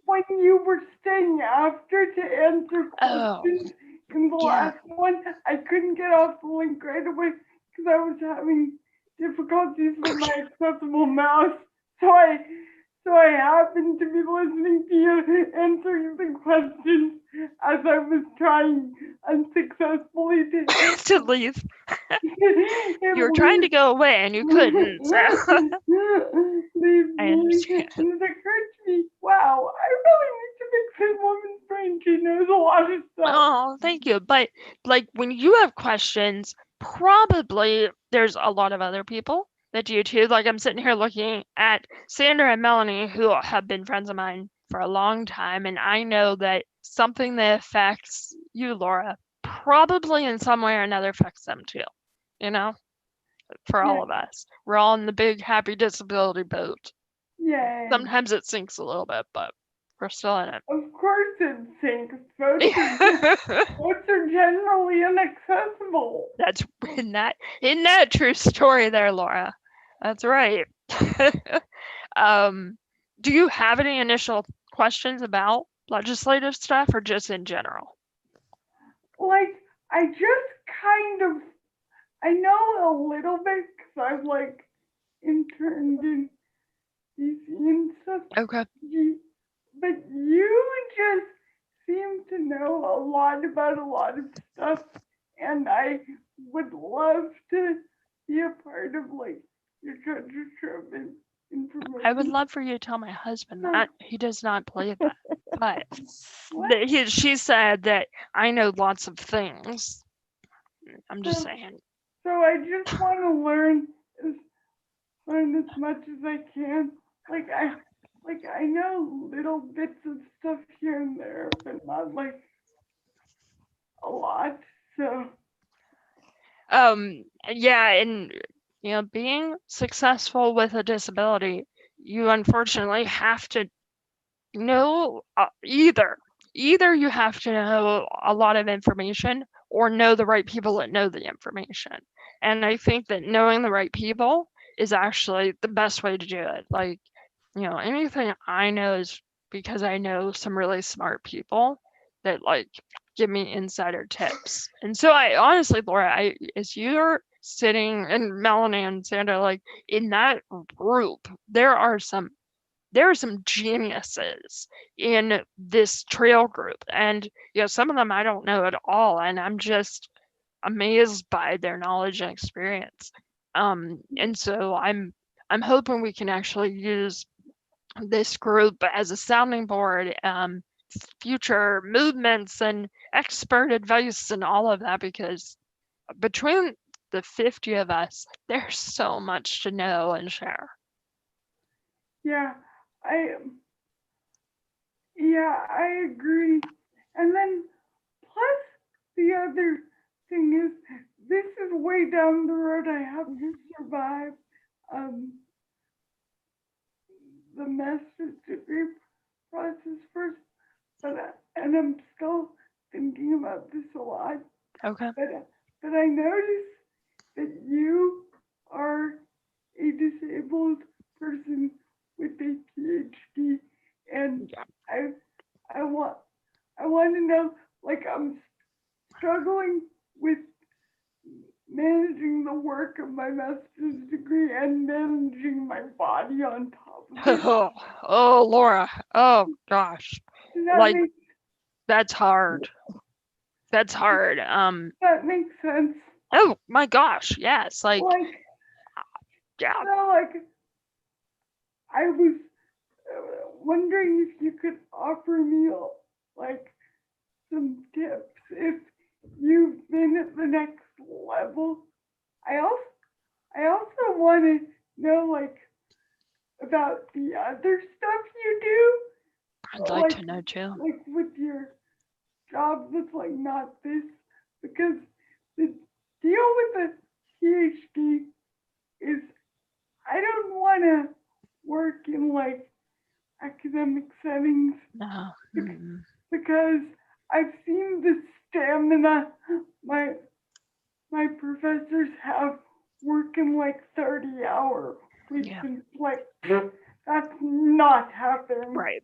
when you were staying after to answer questions in the last one, I couldn't get off the link right away because I was having difficulties with my accessible mouse. So I happened to be listening to you answering the questions as I was trying unsuccessfully to leave. You were trying to go away and you couldn't. So. I understand. And it occurred to me, wow, I really need to fix this woman's brain. She knows a lot of stuff. Oh, thank you. But like when you have questions, probably there's a lot of other people that do too. Like I'm sitting here looking at Sandra and Melanie, who have been friends of mine for a long time, and I know that something that affects you, Laura, probably in some way or another affects them too. You know, for all of us, we're all in the big happy disability boat. Yeah. Sometimes it sinks a little bit, but we're still in it. Of course it sinks. Boats are generally inaccessible. That's in that true story there, Laura. That's right. Do you have any initial questions about legislative stuff or just in general? Like, I know a little bit because I've like interned in DC and stuff. Okay. But you just seem to know a lot about a lot of stuff, and I would love to be a part of like your treasure trove of information. I would love for you to tell my husband that. He does not believe that. But she said that I know lots of things. I'm just saying. So I just want to learn as much as I can. Like I know little bits of stuff here and there, but not like a lot. So yeah, and being successful with a disability, you unfortunately have to know either you have to know a lot of information or know the right people that know the information. And I think that knowing the right people is actually the best way to do it. Like, anything I know is because I know some really smart people that like give me insider tips. And so I honestly, Laura, as you're sitting and Melanie and Sandra, like in that group, there are some geniuses in this trail group. And some of them I don't know at all. And I'm just amazed by their knowledge and experience. And so I'm hoping we can actually use this group as a sounding board future movements and expert advice and all of that, because between the 50 of us, there's so much to know and share. Yeah, I agree. And then plus the other thing is this is way down the road. I have to survive the master's degree process first, and I'm still thinking about this a lot. Okay. But I noticed that you are a disabled person with a PhD, and I want to know, like, I'm struggling with managing the work of my master's degree and managing my body on top of it. Oh, Laura. Oh gosh. Does that Like, make that's hard. That's hard. that makes sense? Oh my gosh. Yes. Like, yeah. So, like, I was wondering if you could offer me, like, some tips if you've been at the next level. I also want to know, like, about the other stuff you do. I'd like to know too. Like with your job that's like not this, because the deal with the PhD is I don't want to work in like academic settings. No. Because I've seen the stamina my professors have working like 30-hour weeks, and like that's not happening. Right.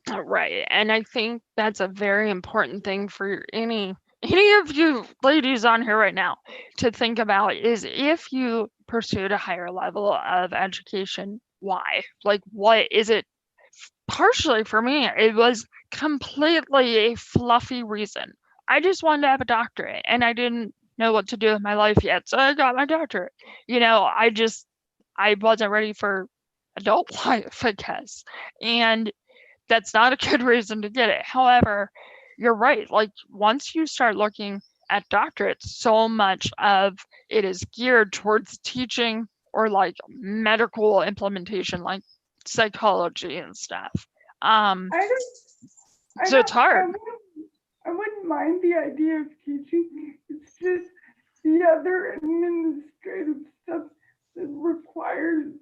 Right. And I think that's a very important thing for any of you ladies on here right now to think about, is if you pursued a higher level of education, why? Like, what is it? Partially for me, it was completely a fluffy reason. I just wanted to have a doctorate and I didn't know what to do with my life yet. So I got my doctorate. I wasn't ready for adult life, I guess. And that's not a good reason to get it. However, you're right. Like, once you start looking at doctorates, so much of it is geared towards teaching or like medical implementation, like psychology and stuff. So it's hard. I wouldn't mind the idea of teaching. It's just the other administrative stuff that requires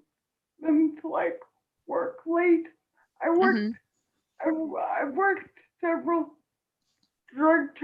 them to like work late. I've worked several drug